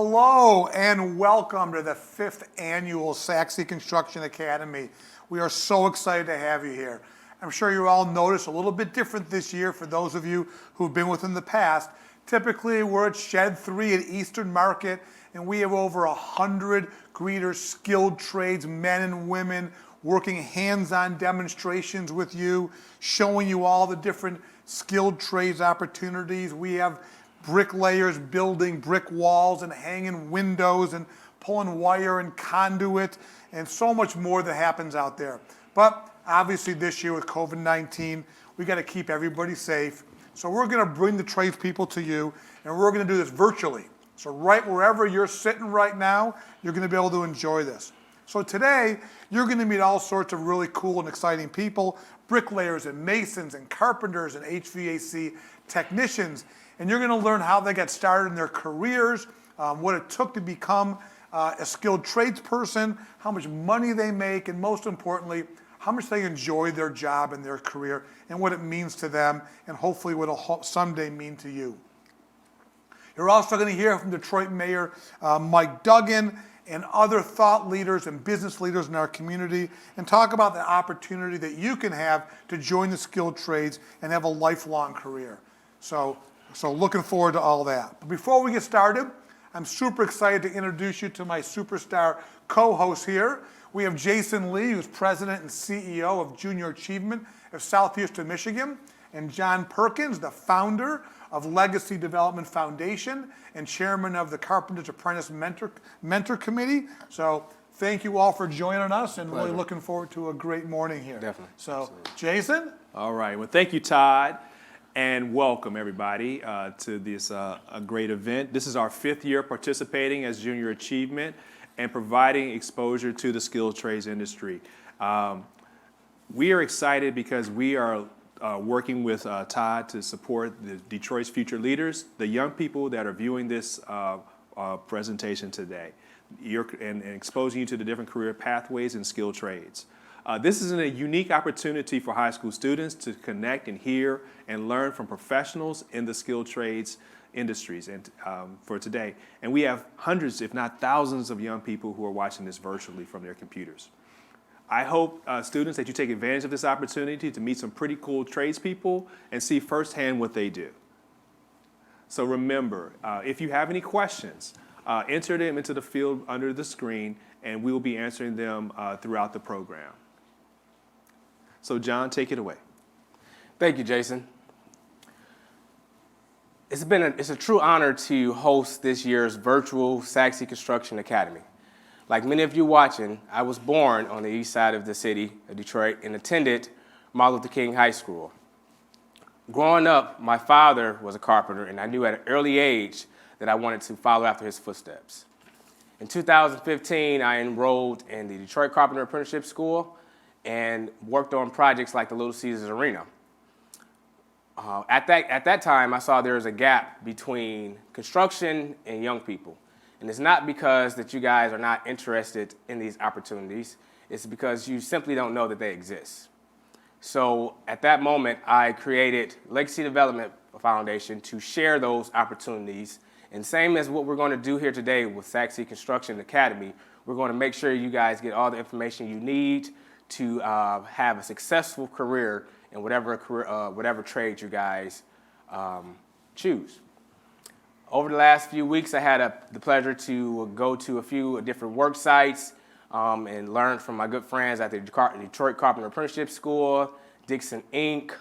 Hello and welcome to the 5th Annual Sachse Construction Academy. We are so excited to have you here. I'm sure you all noticed a little bit different this year for those of you who've been with in the past. Typically, we're at Shed 3 at Eastern Market, and we have over 100 greeters, skilled trades, men and women, working hands-on demonstrations with you, showing you all the different skilled trades opportunities. We have bricklayers building brick walls and hanging windows and pulling wire and conduit and so much more that happens out there. But obviously this year with COVID-19, we got to keep everybody safe. So we're going to bring the tradespeople to you, and we're going to do this virtually. So right wherever you're sitting right now, you're going to be able to enjoy this. So today, you're going to meet all sorts of really cool and exciting people, bricklayers and masons and carpenters and HVAC technicians, and you're going to learn how they got started in their careers, what it took to become a skilled tradesperson, how much money they make, and most importantly, how much they enjoy their job and their career, and what it means to them, and hopefully what it'll someday mean to you. You're also going to hear from Detroit Mayor Mike Duggan and other thought leaders and business leaders in our community, and talk about the opportunity that you can have to join the skilled trades and have a lifelong career. So looking forward to all that. But before we get started, I'm super excited to introduce you to my superstar co-host here. We have Jason Lee, who's President and CEO of Junior Achievement of Southeastern Michigan, and John Perkins, the founder of Legacy Development Foundation and chairman of the Carpenter Apprentice Mentor Committee. So thank you all for joining us, and really looking forward to a great morning here. Definitely. So, Absolutely. Jason? All right. Well, thank you, Todd, and welcome everybody to this a great event. This is our 5th year participating as Junior Achievement and providing exposure to the skilled trades industry. We are excited because we are working with Todd to support the Detroit's future leaders, the young people that are viewing this presentation today, and exposing you to the different career pathways and skilled trades. This is a unique opportunity for high school students to connect and hear and learn from professionals in the skilled trades industries and for today. And we have hundreds, if not thousands, of young people who are watching this virtually from their computers. I hope, students, that you take advantage of this opportunity to meet some pretty cool tradespeople and see firsthand what they do. So remember, if you have any questions, enter them into the field under the screen, and we will be answering them throughout the program. So John, take it away. Thank you, Jason. It's a true honor to host this year's virtual Sachse Construction Academy. Like many of you watching, I was born on the east side of the city of Detroit and attended Martin Luther King High School. Growing up, my father was a carpenter, and I knew at an early age that I wanted to follow after his footsteps. In 2015, I enrolled in the Detroit Carpenter Apprenticeship School and worked on projects like the Little Caesars Arena. At that time, I saw there was a gap between construction and young people. And it's not because that you guys are not interested in these opportunities. It's because you simply don't know that they exist. So at that moment, I created Legacy Development Foundation to share those opportunities. And same as what we're going to do here today with Sachse Construction Academy, we're going to make sure you guys get all the information you need to have a successful career in whatever trade you guys choose. Over the last few weeks, I had the pleasure to go to a few different work sites and learn from my good friends at the Detroit Carpenter Apprenticeship School, Dixon Inc.,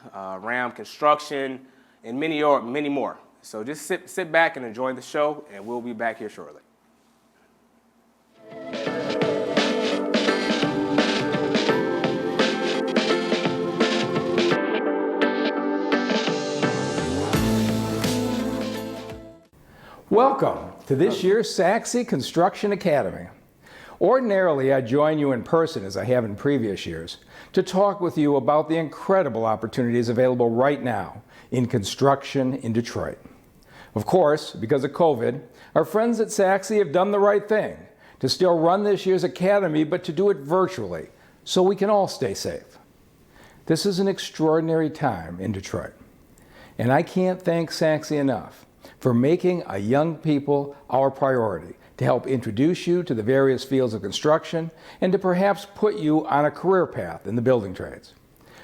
Ram Construction, and many more. So just sit back and enjoy the show, and we'll be back here shortly. Welcome to this year's Sachse Construction Academy. Ordinarily, I join you in person, as I have in previous years, to talk with you about the incredible opportunities available right now in construction in Detroit. Of course, because of COVID, our friends at Sachse have done the right thing to still run this year's academy, but to do it virtually, so we can all stay safe. This is an extraordinary time in Detroit, and I can't thank Sachse enough for making a young people our priority, to help introduce you to the various fields of construction and to perhaps put you on a career path in the building trades.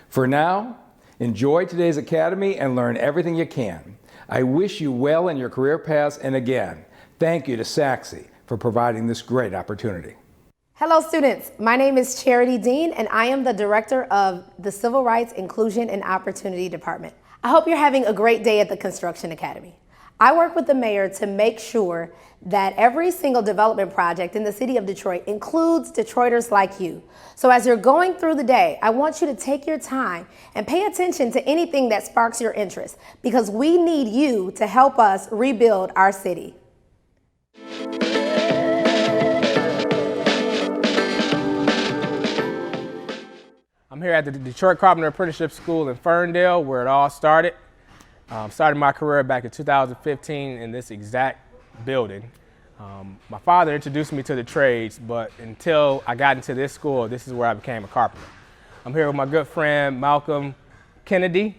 For now, enjoy today's academy and learn everything you can. I wish you well in your career paths, and again, thank you to Sachse for providing this great opportunity. Hello students, my name is Charity Dean and I am the Director of the Civil Rights, Inclusion and Opportunity Department. I hope you're having a great day at the Construction Academy. I work with the mayor to make sure that every single development project in the city of Detroit includes Detroiters like you. So as you're going through the day, I want you to take your time and pay attention to anything that sparks your interest, because we need you to help us rebuild our city. I'm here at the Detroit Carpenter Apprenticeship School in Ferndale, where it all started. Started my career back in 2015 in this exact building. My father introduced me to the trades, but until I got into this school, this is where I became a carpenter. I'm here with my good friend, Malcolm Kennedy,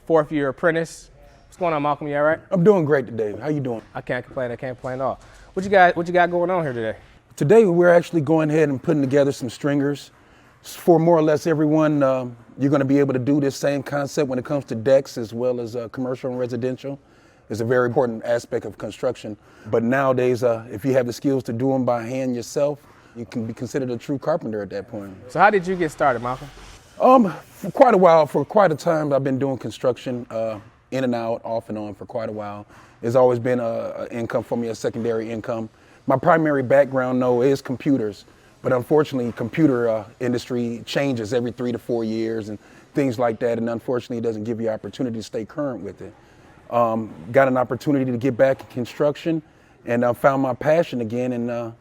fourth year apprentice. What's going on, Malcolm? You all right? I'm doing great today. How you doing? I can't complain at all. What you got going on here today? Today we're actually going ahead and putting together some stringers. For more or less everyone, you're going to be able to do this same concept when it comes to decks as well as commercial and residential. It's a very important aspect of construction. But nowadays, if you have the skills to do them by hand yourself, you can be considered a true carpenter at that point. So how did you get started, Malcolm? For quite a while, for quite a time, I've been doing construction in and out, off and on for quite a while. It's always been an income for me, a secondary income. My primary background, though, is computers. But unfortunately, computer industry changes every 3 to 4 years and things like that. And unfortunately, it doesn't give you opportunity to stay current with it. Got an opportunity to get back in construction and found my passion again and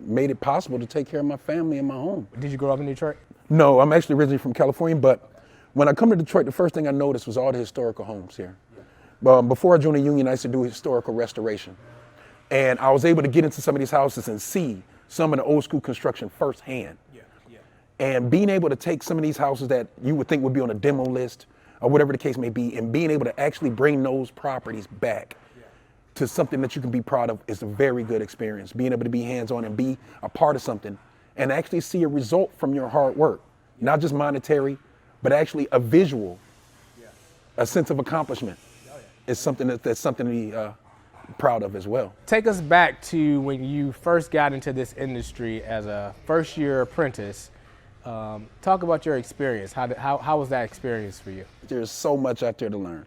made it possible to take care of my family and my home. Did you grow up in Detroit? No, I'm actually originally from California, but when I come to Detroit, the first thing I noticed was all the historical homes here. Before I joined the union, I used to do historical restoration. And I was able to get into some of these houses and see some of the old school construction firsthand. And being able to take some of these houses that you would think would be on a demo list or whatever the case may be, and being able to actually bring those properties back to something that you can be proud of is a very good experience. Being able to be hands-on and be a part of something and actually see a result from your hard work, not just monetary, but actually a visual, a sense of accomplishment is something that's something to be proud of as well. Take us back to when you first got into this industry as a first-year apprentice. Talk about your experience. How was that experience for you? There's so much out there to learn.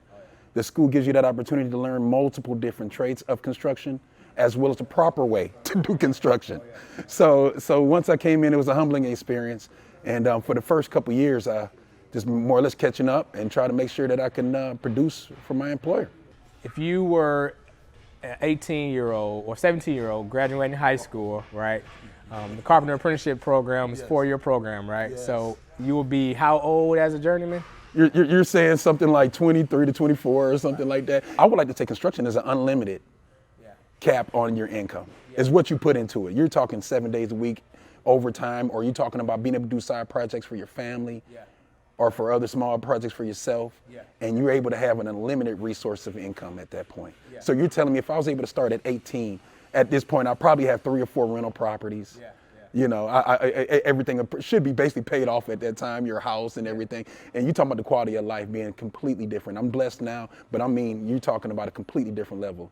The school gives you that opportunity to learn multiple different trades of construction, as well as the proper way to do construction. So once I came in, it was a humbling experience. And for the first couple of years, just more or less catching up and try to make sure that I can produce for my employer. If you were an 18-year-old or 17-year-old graduating high school, right? The Carpenter Apprenticeship program is a 4-year program, right? Yes. So you will be how old as a journeyman? You're saying something like 23 to 24 or something like that. I would like to take construction as an unlimited cap on your income. It's what you put into it. You're talking 7 days a week overtime, or you're talking about being able to do side projects for your family or for other small projects for yourself. And you're able to have an unlimited resource of income at that point. So you're telling me if I was able to start at 18, at this point, I probably have 3 or 4 rental properties. You know, everything should be basically paid off at that time, your house and everything. And you're talking about the quality of life being completely different. I'm blessed now, but I mean, you're talking about a completely different level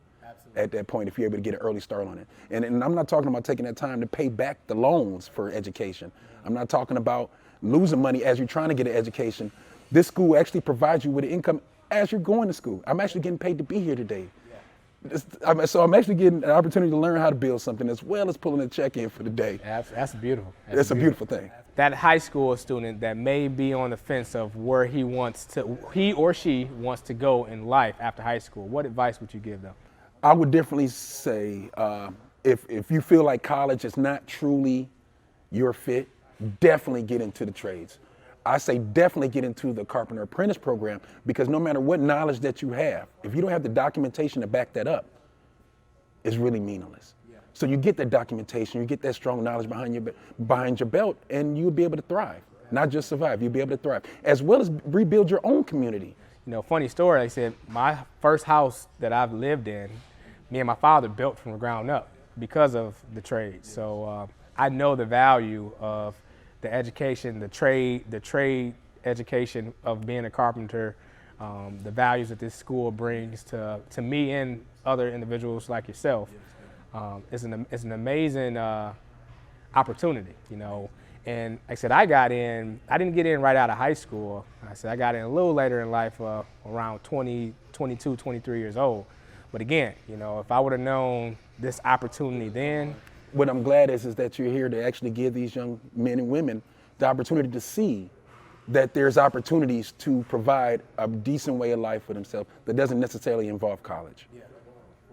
at that point if you're able to get an early start on it. And I'm not talking about taking that time to pay back the loans for education. I'm not talking about losing money as you're trying to get an education. This school actually provides you with an income as you're going to school. I'm actually getting paid to be here today. So I'm actually getting an opportunity to learn how to build something as well as pulling a check in for the day. That's beautiful. It's a beautiful thing. That high school student that may be on the fence of where he or she wants to go in life after high school, what advice would you give them? I would definitely say if you feel like college is not truly your fit, definitely get into the trades. I say definitely get into the Carpenter Apprentice program, because no matter what knowledge that you have, if you don't have the documentation to back that up, it's really meaningless. So you get that documentation, you get that strong knowledge behind your belt, and you'll be able to thrive. Not just survive, you'll be able to thrive, as well as rebuild your own community. You know, funny story, like I said, my first house that I've lived in, me and my father built from the ground up because of the trade. So I know the value of the education, the trade education of being a carpenter, the values that this school brings to me and other individuals like yourself. It's an amazing opportunity, you know. And like I said, I didn't get in right out of high school. I got in a little later in life, around 22, 23 years old. But again, you know, if I would have known this opportunity then. What I'm glad is that you're here to actually give these young men and women the opportunity to see that there's opportunities to provide a decent way of life for themselves that doesn't necessarily involve college.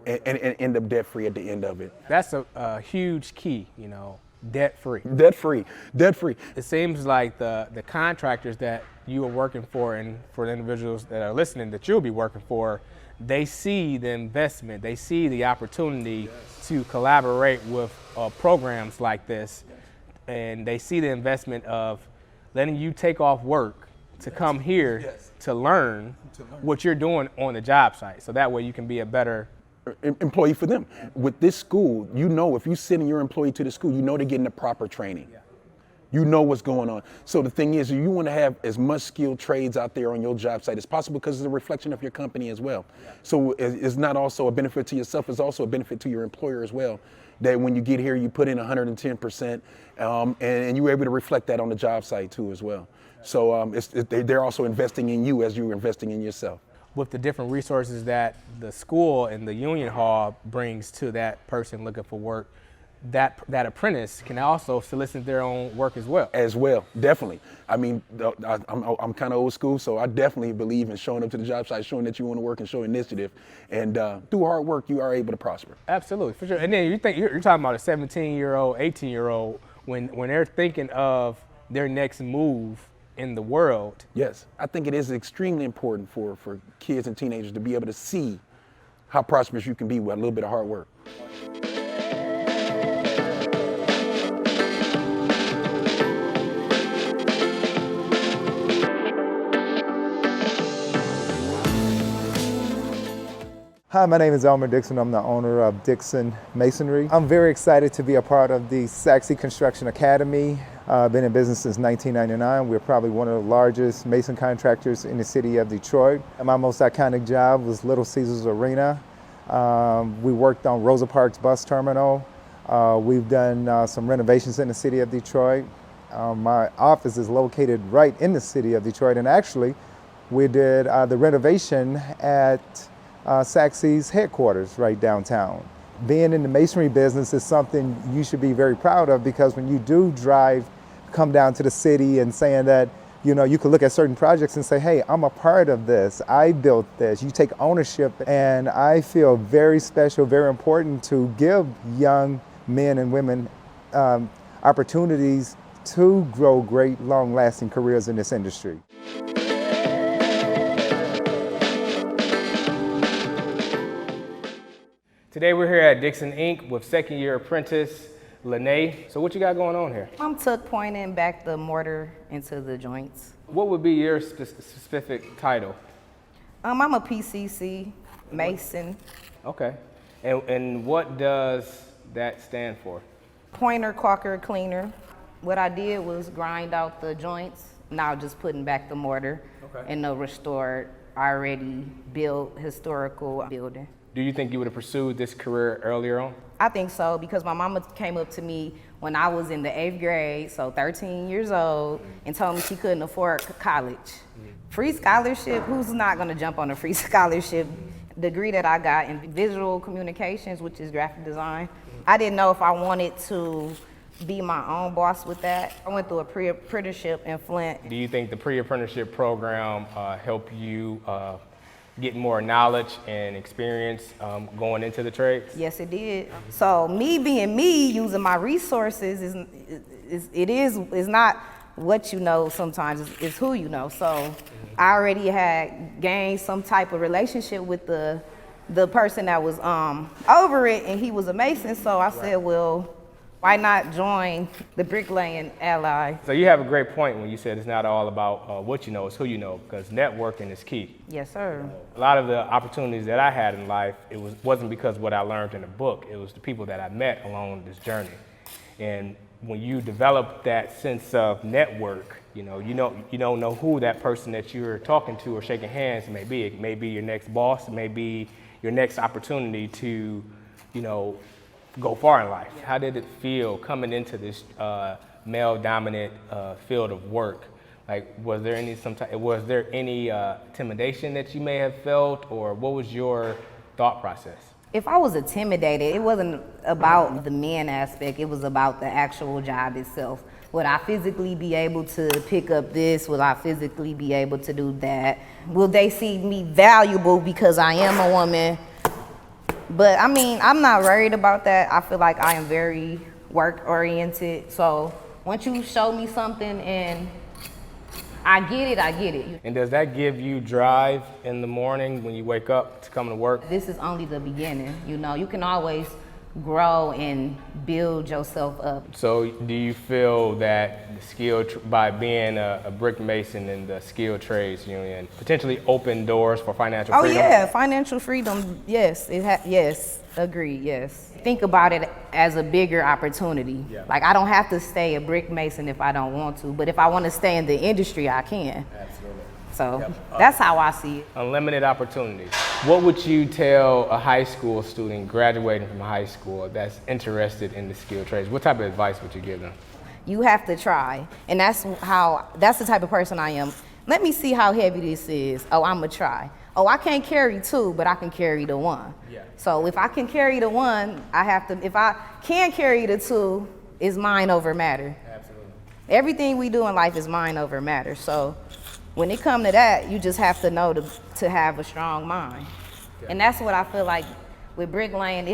And end up debt-free at the end of it. That's a huge key, you know, debt-free. Debt-free, debt-free. It seems like the contractors that you are working for, and for the individuals that are listening that you'll be working for, they see the investment, they see the opportunity to collaborate with programs like this, and they see the investment of letting you take off work to come here to learn what you're doing on the job site, so that way you can be a better employee for them. With this school, you know, if you send your employee to the school, you know they're getting the proper training. You know what's going on. So the thing is, you want to have as much skilled trades out there on your job site as possible, because it's a reflection of your company as well. So it's not also a benefit to yourself, it's also a benefit to your employer as well. That when you get here, you put in 110%, and you're able to reflect that on the job site too as well. So they're also investing in you as you're investing in yourself. With the different resources that the school and the union hall brings to that person looking for work, that apprentice can also solicit their own work as well. As well, definitely. I mean, I'm kind of old school, so I definitely believe in showing up to the job site, showing that you want to work and show initiative. And through hard work, you are able to prosper. Absolutely, for sure. And then you're talking about a 17-year-old, 18-year-old, when they're thinking of their next move in the world. Yes, I think it is extremely important for kids and teenagers to be able to see how prosperous you can be with a little bit of hard work. Hi, my name is Dixon. I'm the owner of Dixon Masonry. I'm very excited to be a part of the Sachse Construction Academy. I've been in business since 1999. We're probably one of the largest mason contractors in the city of Detroit. And my most iconic job was Little Caesars Arena. We worked on Rosa Parks Bus Terminal. We've done some renovations in the city of Detroit. My office is located right in the city of Detroit, and actually we did the renovation at Sachse's headquarters right downtown. Being in the masonry business is something you should be very proud of, because when you do come down to the city and saying that, you know, you could look at certain projects and say, hey, I'm a part of this, I built this, you take ownership. And I feel very special, very important to give young men and women opportunities to grow great, long-lasting careers in this industry. Today we're here at Dixon Inc. with second-year apprentice Lene. So what you got going on here? I'm tuck pointing back the mortar into the joints. What would be your specific title? I'm a PCC Mason. Okay. And what does that stand for? Pointer, caulker, cleaner. What I did was grind out the joints, now just putting back the mortar in a restored, already built historical building. Do you think you would have pursued this career earlier on? I think so, because my mama came up to me when I was in the 8th grade, so 13 years old, and told me she couldn't afford college. Free scholarship, who's not gonna jump on a free scholarship? Degree that I got in visual communications, which is graphic design. I didn't know if I wanted to be my own boss with that. I went through a pre-apprenticeship in Flint. Do you think the pre-apprenticeship program helped you get more knowledge and experience going into the trades? Yes, it did. So me being me, using my resources is not what you know sometimes, it's who you know. So I already had gained some type of relationship with the person that was over it, and he was a Mason. So I said, well, Why not join the bricklaying ally? So you have a great point when you said it's not all about what you know, it's who you know, because networking is key. Yes, sir. A lot of the opportunities that I had in life, wasn't because of what I learned in a book, it was the people that I met along this journey. And when you develop that sense of network, you don't know who that person that you're talking to or shaking hands may be. It may be your next boss, it may be your next opportunity to, go far in life. How did it feel coming into this male-dominant field of work? Like, was there any intimidation that you may have felt, or what was your thought process? If I was intimidated, it wasn't about the men aspect, it was about the actual job itself. Would I physically be able to pick up this? Will I physically be able to do that? Will they see me valuable because I am a woman? But I mean, I'm not worried about that. I feel like I am very work oriented. So once you show me something and I get it, I get it. And does that give you drive in the morning when you wake up to come to work? This is only the beginning. You can always grow and build yourself up. So do you feel that by being a brick mason in the skilled trades union potentially open doors for financial freedom? Oh yeah, financial freedom, yes, yes, agreed, yes. Think about it as a bigger opportunity. Yeah. Like, I don't have to stay a brick mason if I don't want to, but if I want to stay in the industry, I can. Absolutely. So that's how I see it. Unlimited opportunities. What would you tell a high school student graduating from high school that's interested in the skilled trades? What type of advice would you give them? You have to try, and that's the type of person I am. Let me see how heavy this is. Oh, I'm gonna try. Oh, I can't carry 2, but I can carry the 1. Yeah. So if I can carry the 1, if I can carry the 2, it's mind over matter. Absolutely. Everything we do in life is mind over matter. So when it comes to that, you just have to know to have a strong mind. Yeah. And that's what I feel like with bricklaying,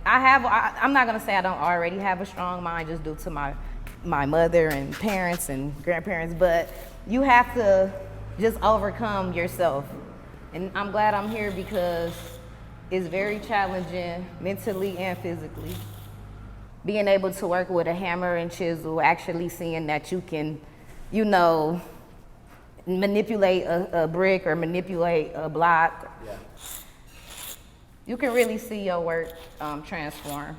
I'm not gonna say I don't already have a strong mind just due to my mother and parents and grandparents, but you have to just overcome yourself. And I'm glad I'm here because it's very challenging mentally and physically. Being able to work with a hammer and chisel, actually seeing that you can, manipulate a brick or manipulate a block. Yeah. You can really see your work transform.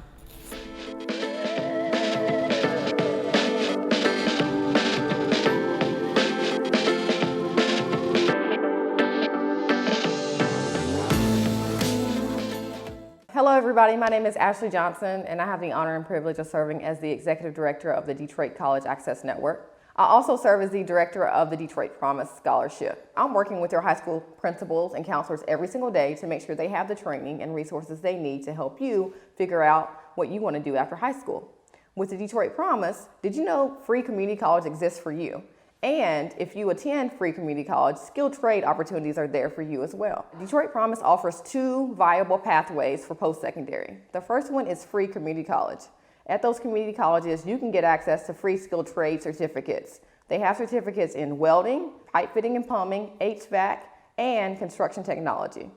Hello everybody, my name is Ashley Johnson and I have the honor and privilege of serving as the Executive Director of the Detroit College Access Network. I also serve as the Director of the Detroit Promise Scholarship. I'm working with your high school principals and counselors every single day to make sure they have the training and resources they need to help you figure out what you want to do after high school. With the Detroit Promise, did you know free community college exists for you? And if you attend free community college, skilled trade opportunities are there for you as well. Detroit Promise offers 2 viable pathways for post-secondary. The first one is free community college. At those community colleges, you can get access to free skilled trade certificates. They have certificates in welding, pipe fitting and plumbing, HVAC, and construction technology.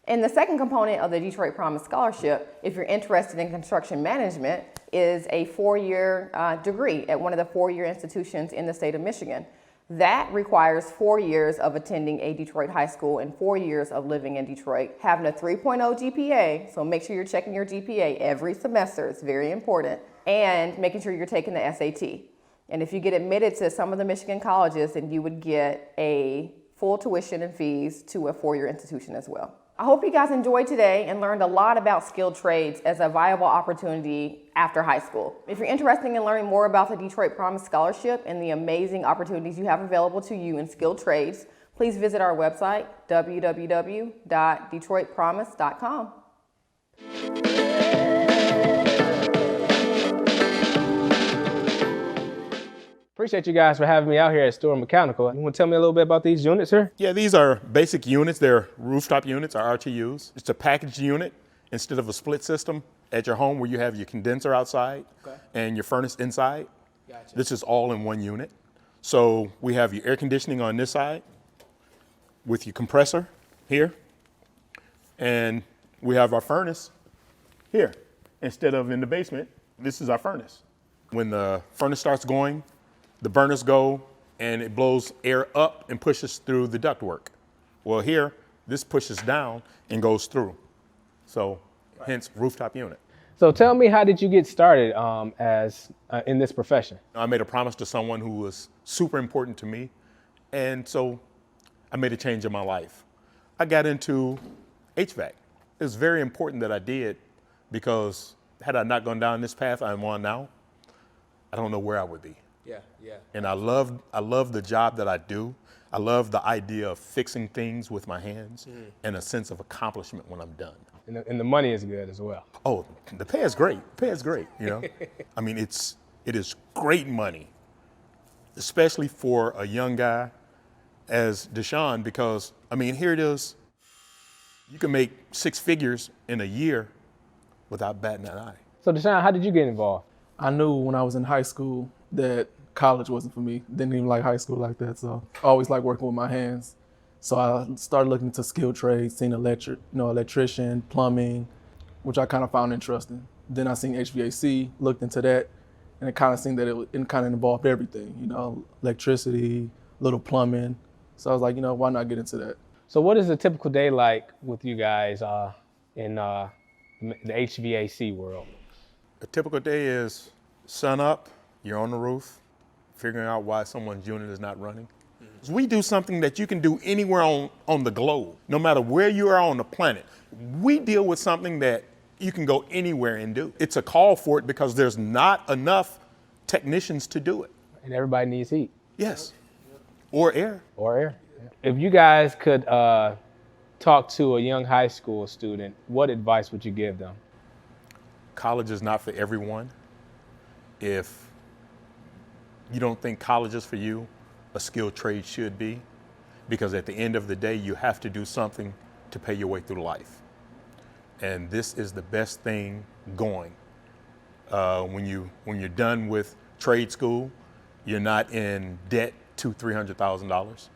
And the second component of the Detroit Promise Scholarship, if you're interested in construction management, is a 4-year degree at one of the 4-year institutions in the state of Michigan. That requires 4 years of attending a Detroit high school and 4 years of living in Detroit, having a 3.0 GPA, so make sure you're checking your GPA every semester, it's very important, and making sure you're taking the SAT. And if you get admitted to some of the Michigan colleges, then you would get a full tuition and fees to a 4-year institution as well. I hope you guys enjoyed today and learned a lot about skilled trades as a viable opportunity after high school. If you're interested in learning more about the Detroit Promise Scholarship and the amazing opportunities you have available to you in skilled trades, please visit our website, www.detroitpromise.com. Appreciate you guys for having me out here at Stuart Mechanical. You want to tell me a little bit about these units here? Yeah, these are basic units. They're rooftop units, or RTUs. It's a packaged unit instead of a split system at your home where you have your condenser outside and your furnace inside. Gotcha. This is all in one unit. So we have your air conditioning on this side with your compressor here, and we have our furnace here. Instead of in the basement This is our furnace. When the furnace starts going, the burners go and it blows air up and pushes through the ductwork. Well, here, this pushes down and goes through. So, hence rooftop unit. So tell me, how did you get started in this profession? I made a promise to someone who was super important to me, and so I made a change in my life. I got into HVAC. It was very important that I did, because had I not gone down this path I'm on now, I don't know where I would be. Yeah. And I love the job that I do. I love the idea of fixing things with my hands and a sense of accomplishment when I'm done. And the money is good as well. Oh, the pay is great. The pay is great, you know. I mean, it is great money, especially for a young guy as Deshaun, because, I mean, here it is. You can make 6 figures in a year without batting an eye. So Deshaun, how did you get involved? I knew when I was in high school that college wasn't for me. Didn't even like high school like that, so I always liked working with my hands. So I started looking into skilled trades, seen electrician, plumbing, which I kind of found interesting. Then I seen HVAC, looked into that, and it kind of seemed that it kind of involved everything, electricity, little plumbing. So I was like, why not get into that? So what is a typical day like with you guys in the HVAC world? A typical day is sun up, you're on the roof, figuring out why someone's unit is not running. We do something that you can do anywhere on the globe, no matter where you are on the planet. We deal with something that you can go anywhere and do. It's a call for it because there's not enough technicians to do it. And everybody needs heat. Yes, or air. Or air. If you guys could talk to a young high school student, what advice would you give them? College is not for everyone. If you don't think college is for you, a skilled trade should be, because at the end of the day, you have to do something to pay your way through life. And this is the best thing going. When you're done with trade school, you're not in debt $200,000-$300,000,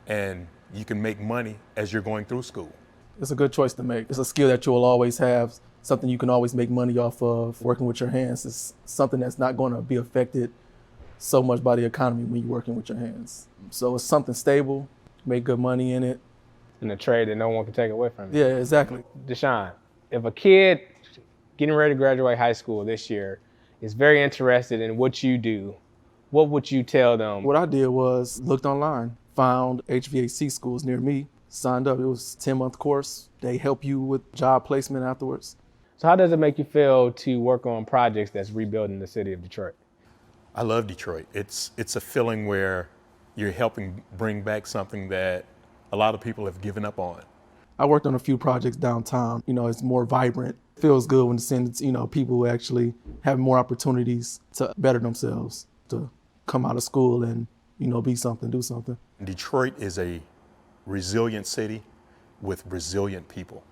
and you can make money as you're going through school. It's a good choice to make. It's a skill that you'll always have, something you can always make money off of. Working with your hands is something that's not going to be affected so much by the economy when you're working with your hands. So it's something stable, make good money in it. In a trade that no one can take away from you. Yeah, exactly. Deshaun, if a kid getting ready to graduate high school this year is very interested in what you do, what would you tell them? What I did was looked online, found HVAC schools near me, signed up. It was a 10-month course. They help you with job placement afterwards. So how does it make you feel to work on projects that's rebuilding the city of Detroit? I love Detroit. It's a feeling where you're helping bring back something that a lot of people have given up on. I worked on a few projects downtown. It's more vibrant. It feels good when people who actually have more opportunities to better themselves, to come out of school and, be something, do something. Detroit is a resilient city with resilient people.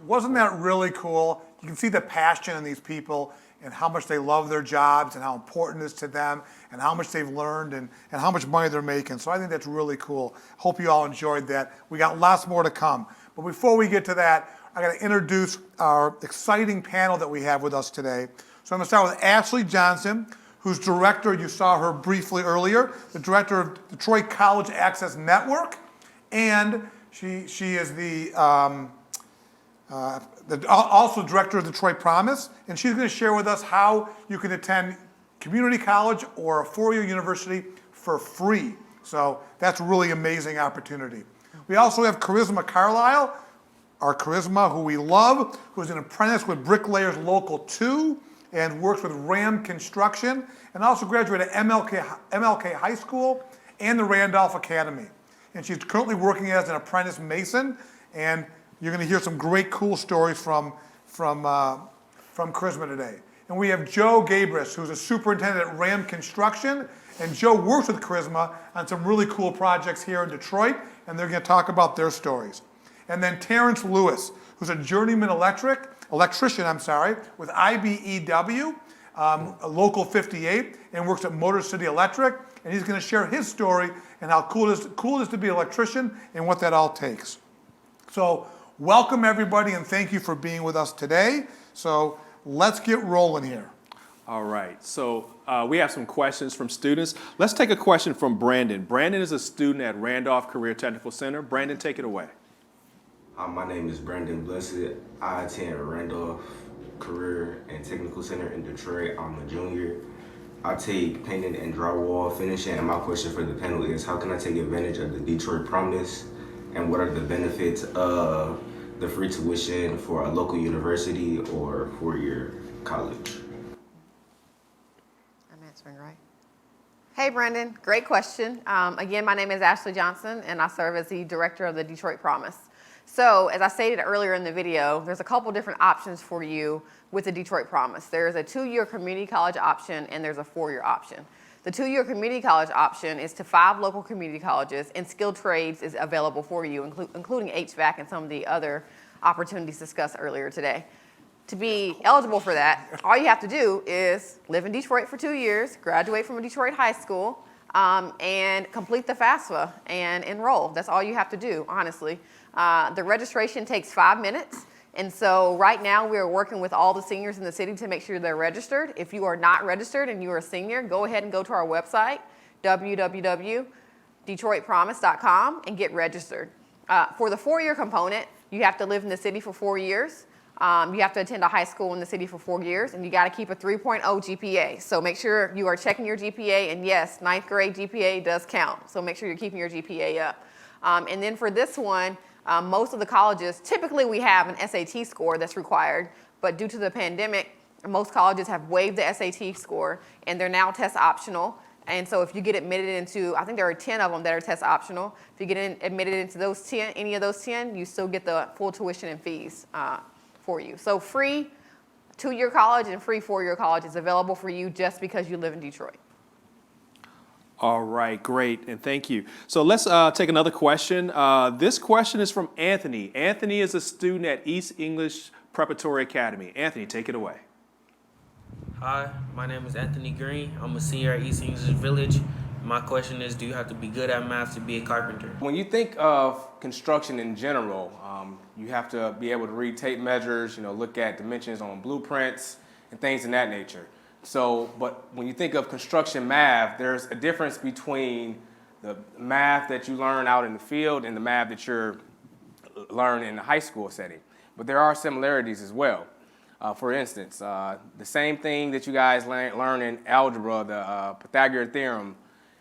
Wasn't that really cool? You can see the passion in these people and how much they love their jobs and how important it is to them and how much they've learned and how much money they're making. So I think that's really cool. Hope you all enjoyed that. We got lots more to come. But before we get to that, I got to introduce our exciting panel that we have with us today. So I'm going to start with Ashley Johnson, who's director, you saw her briefly earlier, the director of Detroit College Access Network, and she is also director of Detroit Promise, and she's going to share with us how you can attend community college or a four-year university for free. So that's a really amazing opportunity. We also have Charisma Carlisle, our Charisma, who we love, who's an apprentice with Bricklayers Local 2 and works with RAM Construction, and also graduated MLK High School and the Randolph Academy. And she's currently working as an apprentice mason, and you're going to hear some great, cool stories from Charisma today. And we have Joe Gabris, who's a superintendent at RAM Construction, and Joe works with Charisma on some really cool projects here in Detroit, and they're going to talk about their stories. And then Terrence Lewis, who's a journeyman electrician with IBEW, Local 58, and works at Motor City Electric. And he's going to share his story and how cool it is to be an electrician and what that all takes. So welcome everybody, and thank you for being with us today. So let's get rolling here. All right, so we have some questions from students. Let's take a question from Brandon. Brandon is a student at Randolph Career Technical Center. Brandon, take it away. My name is Brandon Blessed. I attend Randolph Career and Technical Center in Detroit. I'm a junior. I take painting and drywall finishing, and my question for the panel is, how can I take advantage of the Detroit Promise, and what are the benefits of the free tuition for a local university or four-year college? I'm answering right. Hey Brandon, great question. Again, my name is Ashley Johnson, and I serve as the director of the Detroit Promise. So, as I stated earlier in the video, there's a couple different options for you with the Detroit Promise. There's a 2-year community college option, and there's a 4-year option. The 2-year community college option is to 5 local community colleges, and skilled trades is available for you, including HVAC and some of the other opportunities discussed earlier today. To be eligible for that, all you have to do is live in Detroit for 2 years, graduate from a Detroit high school, and complete the FAFSA and enroll. That's all you have to do, honestly. The registration takes 5 minutes. And so right now we are working with all the seniors in the city to make sure they're registered. If you are not registered and you are a senior, go ahead and go to our website, www.detroitpromise.com, and get registered. For the 4-year component, you have to live in the city for 4 years. You have to attend a high school in the city for 4 years, and you got to keep a 3.0 GPA. So make sure you are checking your GPA, and yes, 9th grade GPA does count. So make sure you're keeping your GPA up. And then for this one, most of the colleges, typically we have an SAT score that's required, but due to the pandemic, most colleges have waived the SAT score, and they're now test optional. And so if you get admitted into, I think there are 10 of them that are test optional. If you get admitted into those 10, any of those 10, you still get the full tuition and fees for you. So free 2-year college and free 4-year college is available for you just because you live in Detroit. All right, great, and thank you. So let's take another question. This question is from Anthony. Anthony is a student at East English Preparatory Academy. Anthony, take it away. Hi, my name is Anthony Green. I'm a senior at East English Village. My question is, do you have to be good at math to be a carpenter? When you think of construction in general, you have to be able to read tape measures, look at dimensions on blueprints and things in that nature. So, but when you think of construction math, there's a difference between the math that you learn out in the field and the math that you're learning in the high school setting. But there are similarities as well. For instance, the same thing that you guys learn in algebra, the Pythagorean theorem,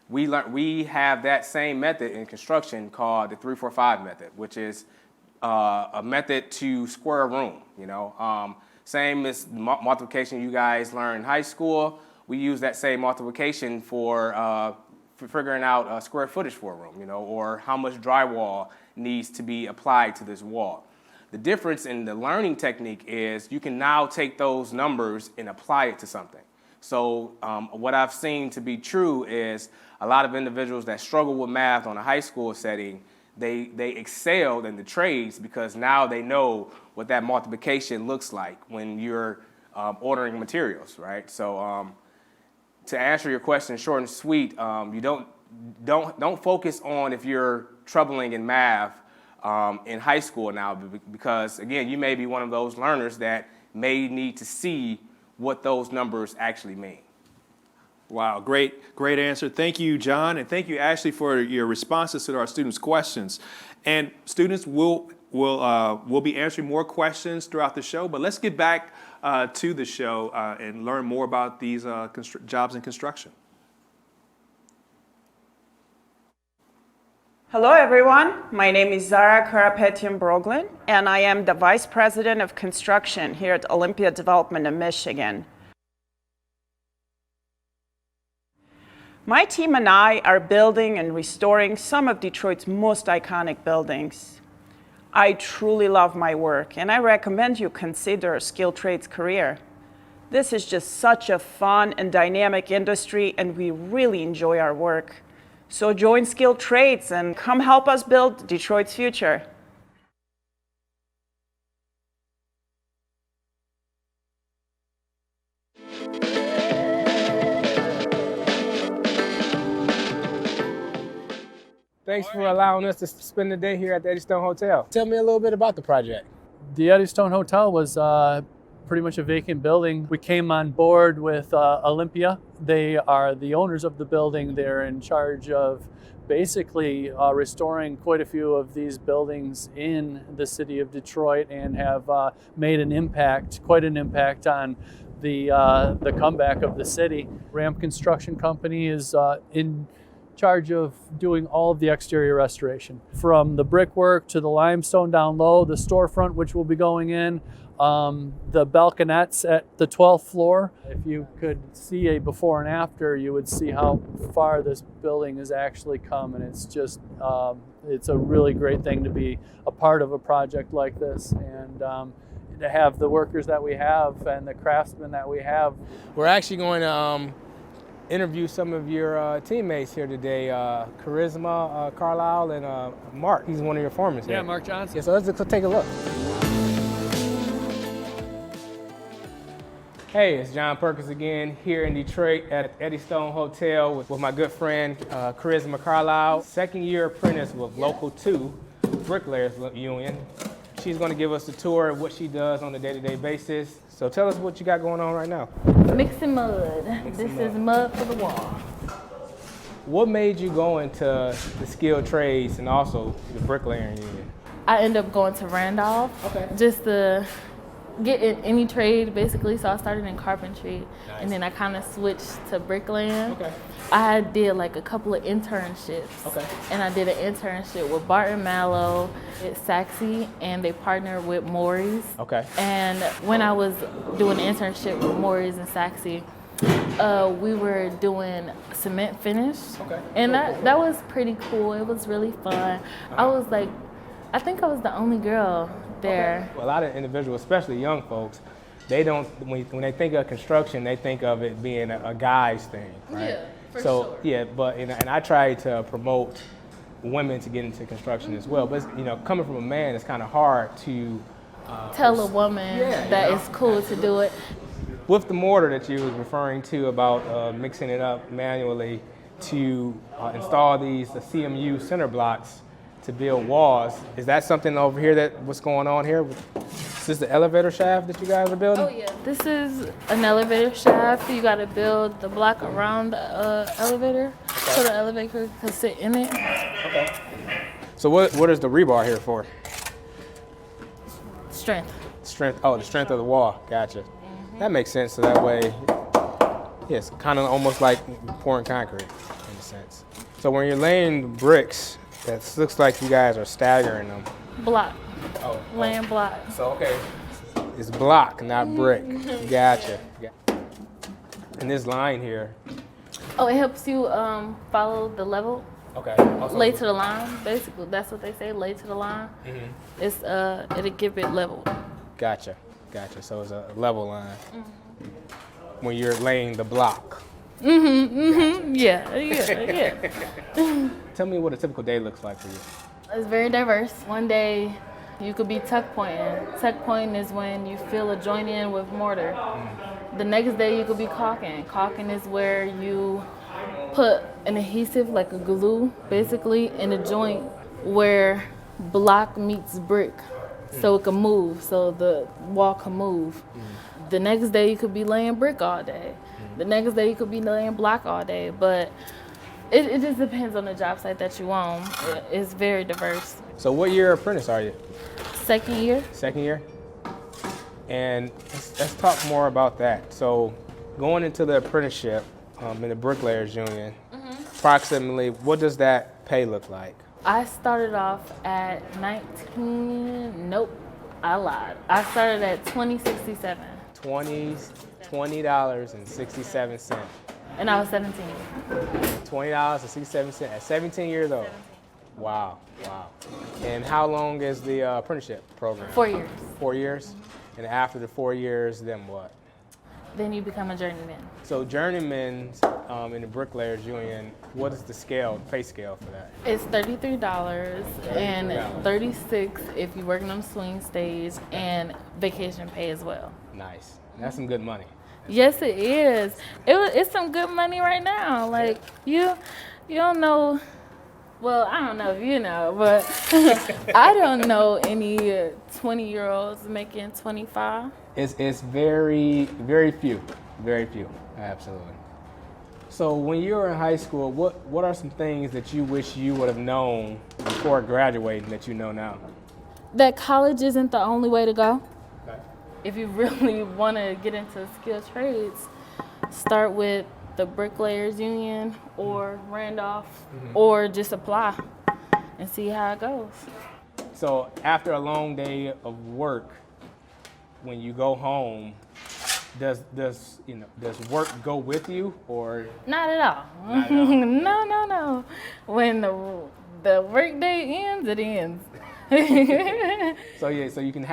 we have that same method in construction called the 3-4-5 method, which is a method to square a room, Same as the multiplication you guys learn in high school. We use that same multiplication for figuring out square footage for a room, or how much drywall needs to be applied to this wall. The difference in the learning technique is you can now take those numbers and apply it to something. So what I've seen to be true is a lot of individuals that struggle with math on a high school setting, they excelled in the trades because now they know what that multiplication looks like when you're ordering materials, right? So to answer your question short and sweet, you don't focus on if you're troubling in math in high school now, because again, you may be one of those learners that may need to see what those numbers actually mean. Wow, great answer. Thank you, John, and thank you, Ashley, for your responses to our students' questions. And students will be answering more questions throughout the show, but let's get back to the show and learn more about these jobs in construction. Hello everyone, my name is Zara Karapetian-Broglin, and I am the Vice President of Construction here at Olympia Development in Michigan. My team and I are building and restoring some of Detroit's most iconic buildings. I truly love my work, and I recommend you consider a skilled trades career. This is just such a fun and dynamic industry, and we really enjoy our work. So join Skilled Trades and come help us build Detroit's future. Thanks for allowing us to spend the day here at the Eddystone Hotel. Tell me a little bit about the project. The Eddystone Hotel was pretty much a vacant building. We came on board with Olympia. They are the owners of the building. They're in charge of basically restoring quite a few of these buildings in the city of Detroit and have made an impact, quite an impact on the comeback of the city. Ramp Construction Company is in charge of doing all of the exterior restoration, from the brickwork to the limestone down low, the storefront which will be going in, the balconettes at the 12th floor. If you could see a before and after, you would see how far this building has actually come, and it's just it's a really great thing to be a part of a project like this, and to have the workers that we have and the craftsmen that we have. We're actually going to interview some of your teammates here today, Charisma, Carlisle, and Mark. He's one of your foremen here. Yeah, Mark Johnson. Yeah, so let's take a look. Hey, it's John Perkins again here in Detroit at Eddystone Hotel with my good friend Charisma Carlisle, second-year apprentice with Local 2 Bricklayers Union. She's going to give us a tour of what she does on a day-to-day basis. So tell us what you got going on right now. Mixing mud. This is mud for the wall. What made you go into the skilled trades and also the bricklaying union? I ended up going to Randolph just to get in any trade, basically. So I started in carpentry, and then I kind of switched to bricklaying. I did like a couple of internships, and I did an internship with Barton Mallow at Sachse, and they partnered with MAURER. And when I was doing an internship with MAURER and Sachse, we were doing cement finish, and that was pretty cool. It was really fun. I think I was the only girl there. A lot of individuals, especially young folks, they don't, when they think of construction, they think of it being a guy's thing, right? Yeah, for so, sure. Yeah, but, and I try to promote women to get into construction as well. But, coming from a man, it's kind of hard to tell a woman that it's cool to do it. With the mortar that you was referring to about mixing it up manually to install these CMU center blocks to build walls, is that something over here what's going on here? Is this the elevator shaft that you guys are building? Oh yeah, this is an elevator shaft. You got to build the block around the elevator so the elevator can sit in it. So what is the rebar here for? Strength. Strength. Oh, the strength of the wall. Gotcha. That makes sense. So that way, it's kind of almost like pouring concrete in a sense. So when you're laying bricks, it looks like you guys are staggering them. Block. Laying block. So, it's block, not brick. Gotcha. And this line here. Oh, it helps you follow the level. Lay to the line, basically. That's what they say, lay to the line. It's it'll give it level. Gotcha. So it's a level line when you're laying the block. Yeah. Tell me what a typical day looks like for you. It's very diverse. One day you could be tuck pointing. Tuck pointing is when you fill a joint in with mortar. The next day you could be caulking. Caulking is where you put an adhesive, like a glue, basically, in a joint where block meets brick, so it can move, so the wall can move. The next day you could be laying brick all day. The next day you could be laying block all day, but it just depends on the job site that you on. It's very diverse. So what year apprentice are you? Second year. Second year? And let's talk more about that. So going into the apprenticeship in the Bricklayers Union, approximately what does that pay look like? I started off at 19, nope, I lied. I started at $20.67. $20.67. And I was 17. $20.67 at 17 years old. Wow. And how long is the apprenticeship program? 4 years. 4 years? And after the 4 years, then what? Then you become a journeyman. So journeymen in the Bricklayers Union, what is the pay scale for that? It's $33 and $36 if you're working on the swing stage, and vacation pay as well. Nice. That's some good money. Yes, it is. It's some good money right now. Like you don't know Well, I don't know if you know, but I don't know any 20-year-olds making 25. It's very, very few, absolutely. So when you were in high school, what are some things that you wish you would have known before graduating that you know now? That college isn't the only way to go. Okay. If you really want to get into skilled trades, start with the Bricklayers Union or Randolph, or just apply and see how it goes. So after a long day of work, when you go home, does work go with you, or? Not at all. Not at all. No. When the work day ends, it ends. So you can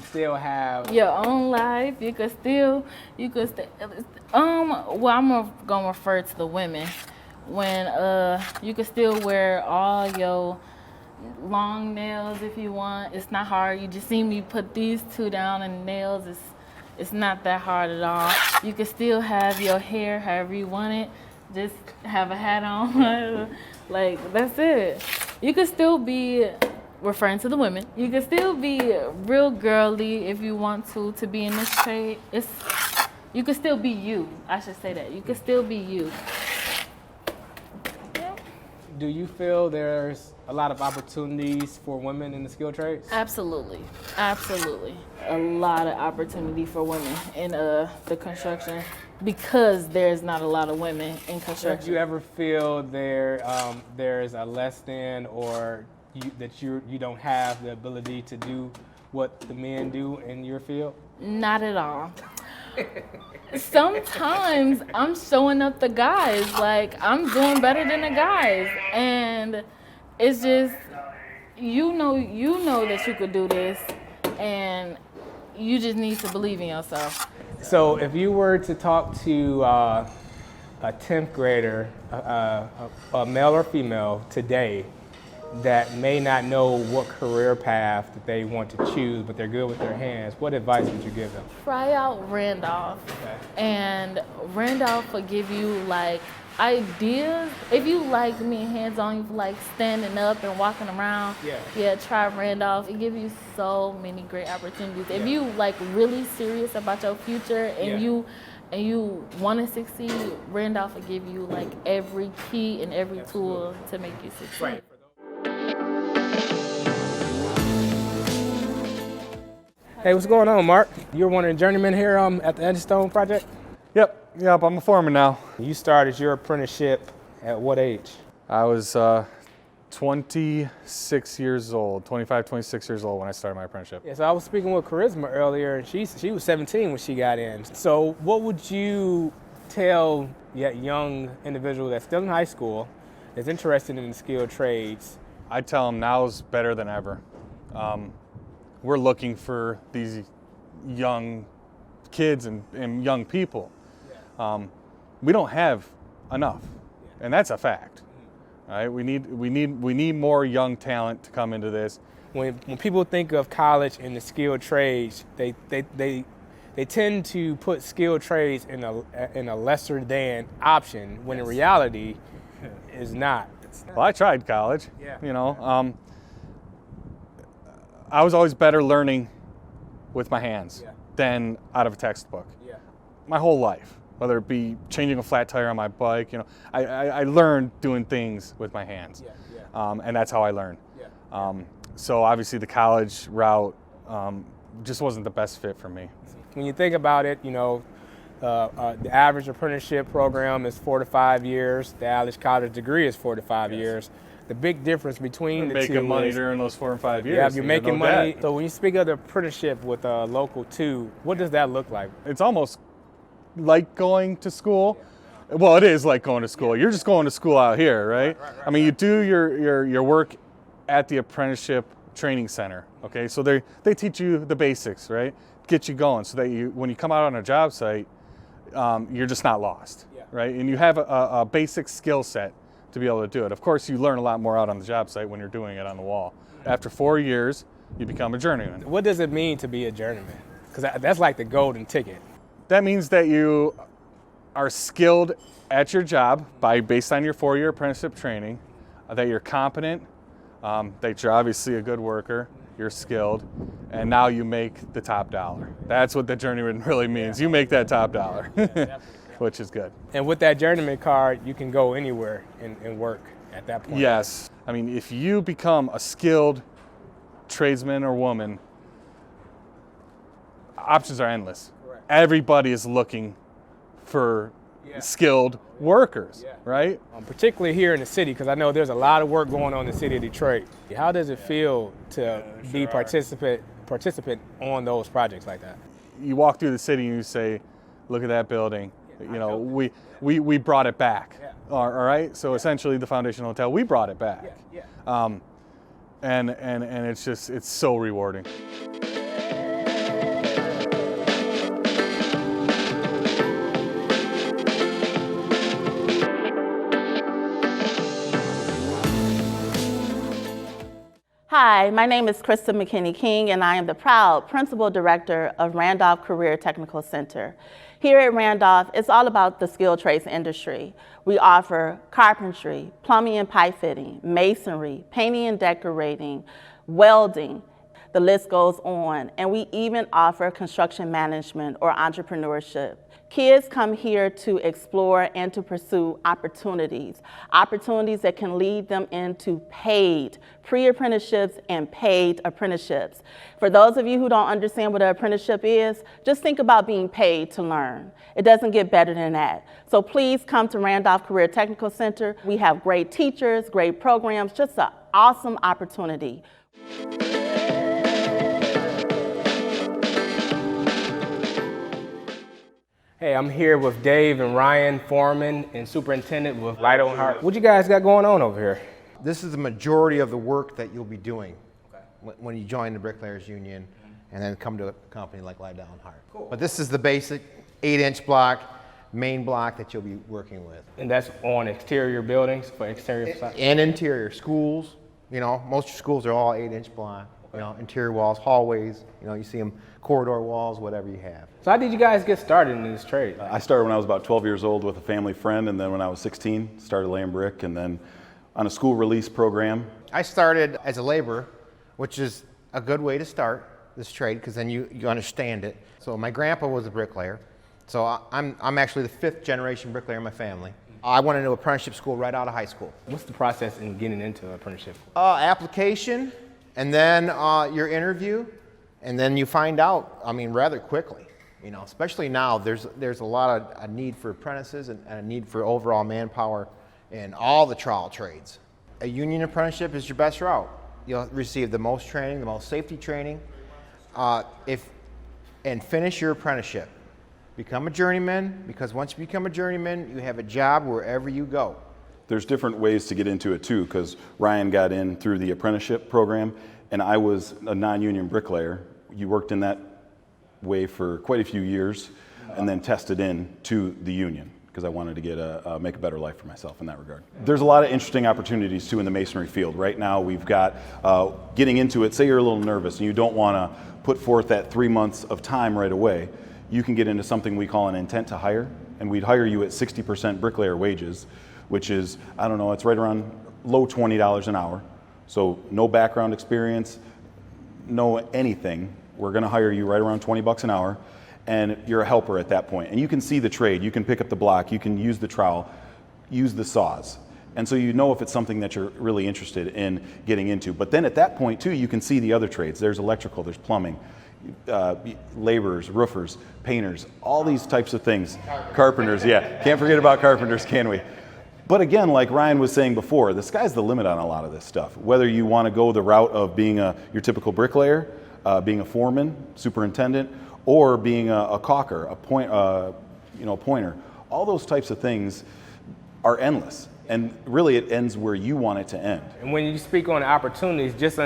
still have your own life. Well, I'm gonna refer to the women. When you can still wear all your long nails if you want. It's not hard. You just see me put these two down and nails. It's not that hard at all. You can still have your hair however you want it. Just have a hat on. Like, that's it. You can still be, referring to the women, you can still be real girly if you want to be in this trade. You can still be you. I should say that. You can still be you. Yeah. Do you feel there's a lot of opportunities for women in the skilled trades? Absolutely. A lot of opportunity for women in the construction, because there's not a lot of women in construction. Do you ever feel there's a less than, or that you don't have the ability to do what the men do in your field? Not at all. Sometimes I'm showing up the guys, like I'm doing better than the guys, and it's just, you know that you could do this, and you just need to believe in yourself. So if you were to talk to a 10th grader, a male or female today, that may not know what career path that they want to choose, but they're good with their hands, what advice would you give them? Try out Randolph. Okay. And Randolph will give you like ideas. If you like being hands-on, you like standing up and walking around, try Randolph. It gives you so many great opportunities. If you like really serious about your future and you want to succeed, Randolph will give you like every key and every tool to make you succeed. Right. Hey, what's going on, Mark? You're one of the journeymen here at the Edgestone project? Yep, I'm a foreman now. You started your apprenticeship at what age? I was 26 years old, 25, 26 years old when I started my apprenticeship. Yeah, so I was speaking with Charisma earlier, and she was 17 when she got in. So what would you tell that young individual that's still in high school, that's interested in skilled trades? I tell them now's better than ever. We're looking for these young kids and young people. We don't have enough, and that's a fact. Right? We need more young talent to come into this. When people think of college and the skilled trades, they tend to put skilled trades in a lesser than option, when in reality is not. Well, I tried college. You know, I was always better learning with my hands than out of a textbook. My whole life, whether it be changing a flat tire on my bike, you know, I learned doing things with my hands, and that's how I learned. So obviously the college route just wasn't the best fit for me. When you think about it, you know, the average apprenticeship program is 4 to 5 years. The average college degree is 4 to 5 years. The big difference between the two is making money during those 4 and 5 years. Yeah, you're making money. So when you speak of the apprenticeship with a local 2, what does that look like? It's almost like going to school. Well, it is like going to school. You're just going to school out here, right? I mean, you do your work at the apprenticeship training center. Okay, so they teach you the basics, right? Get you going, so that when you come out on a job site, you're just not lost, right? And you have a basic skill set to be able to do it. Of course, you learn a lot more out on the job site when you're doing it on the wall. After 4 years, you become a journeyman. What does it mean to be a journeyman? Because that's like the golden ticket. That means that you are skilled at your job based on your 4-year apprenticeship training. that you're competent, that you're obviously a good worker, you're skilled, and now you make the top dollar. That's what the journeyman really means. You make that top dollar, which is good. And with that journeyman card, you can go anywhere and work at that point. Yes. I mean, if you become a skilled tradesman or woman, options are endless. Correct. Everybody is looking for skilled workers, right? Particularly here in the city, because I know there's a lot of work going on in the city of Detroit. How does it feel to be participant on those projects like that? You walk through the city and you say, look at that building. You know, we brought it back. All right. So essentially, the Foundation Hotel, we brought it back. And it's so rewarding. Hi, my name is Krista McKinney-King, and I am the proud Principal Director of Randolph Career Technical Center. Here at Randolph, it's all about the skilled trades industry. We offer carpentry, plumbing and pipe fitting, masonry, painting and decorating, welding. The list goes on. And we even offer construction management or entrepreneurship. Kids come here to explore and to pursue opportunities that can lead them into paid pre-apprenticeships and paid apprenticeships. For those of you who don't understand what an apprenticeship is, just think about being paid to learn. It doesn't get better than that. So please come to Randolph Career Technical Center. We have great teachers, great programs, just an awesome opportunity. Hey, I'm here with Dave and Ryan, Foreman, and Superintendent with Leidal and Hart. What you guys got going on over here? This is the majority of the work that you'll be doing when you join the Bricklayers Union and then come to a company like Leidal and Hart. Cool. But this is the basic 8-inch block, main block that you'll be working with. And that's on exterior buildings for exterior facades? And interior schools. You know, most schools are all 8-inch block. You know, interior walls, hallways, you know, you see them, corridor walls, whatever you have. So how did you guys get started in this trade? I started when I was about 12 years old with a family friend, and then when I was 16, started laying brick, and then on a school release program. I started as a laborer, which is a good way to start this trade because then you understand it. So my grandpa was a bricklayer, so I'm actually the 5th generation bricklayer in my family. I went into apprenticeship school right out of high school. What's the process in getting into apprenticeship? Application, and then your interview, and then you find out, I mean, rather quickly. You know, especially now, there's a lot of a need for apprentices and a need for overall manpower in all the trowel trades. A union apprenticeship is your best route. You'll receive the most training, the most safety training, and finish your apprenticeship. Become a journeyman, because once you become a journeyman, you have a job wherever you go. There's different ways to get into it too, because Ryan got in through the apprenticeship program, and I was a non-union bricklayer. You worked in that way for quite a few years, and then tested in to the union, because I wanted to get make a better life for myself in that regard. There's a lot of interesting opportunities too in the masonry field. Right now we've got, getting into it, say you're a little nervous and you don't want to put forth that 3 months of time right away, you can get into something we call an intent to hire, and we'd hire you at 60% bricklayer wages, which is, I don't know, it's right around low $20 an hour. So no background experience, no anything. We're gonna hire you right around 20 bucks an hour, and you're a helper at that point. And you can see the trade, you can pick up the block, you can use the trowel, use the saws. And so you know if it's something that you're really interested in getting into. But then at that point too, you can see the other trades. There's electrical, there's plumbing, laborers, roofers, painters, all these types of things. Carpenters, yeah. Can't forget about carpenters, can we? But again, like Ryan was saying before, the sky's the limit on a lot of this stuff. Whether you want to go the route of being your typical bricklayer, being a foreman, superintendent, or being a caulker, a pointer. All those types of things are endless. And really it ends where you want it to end. And when you speak on the opportunities, just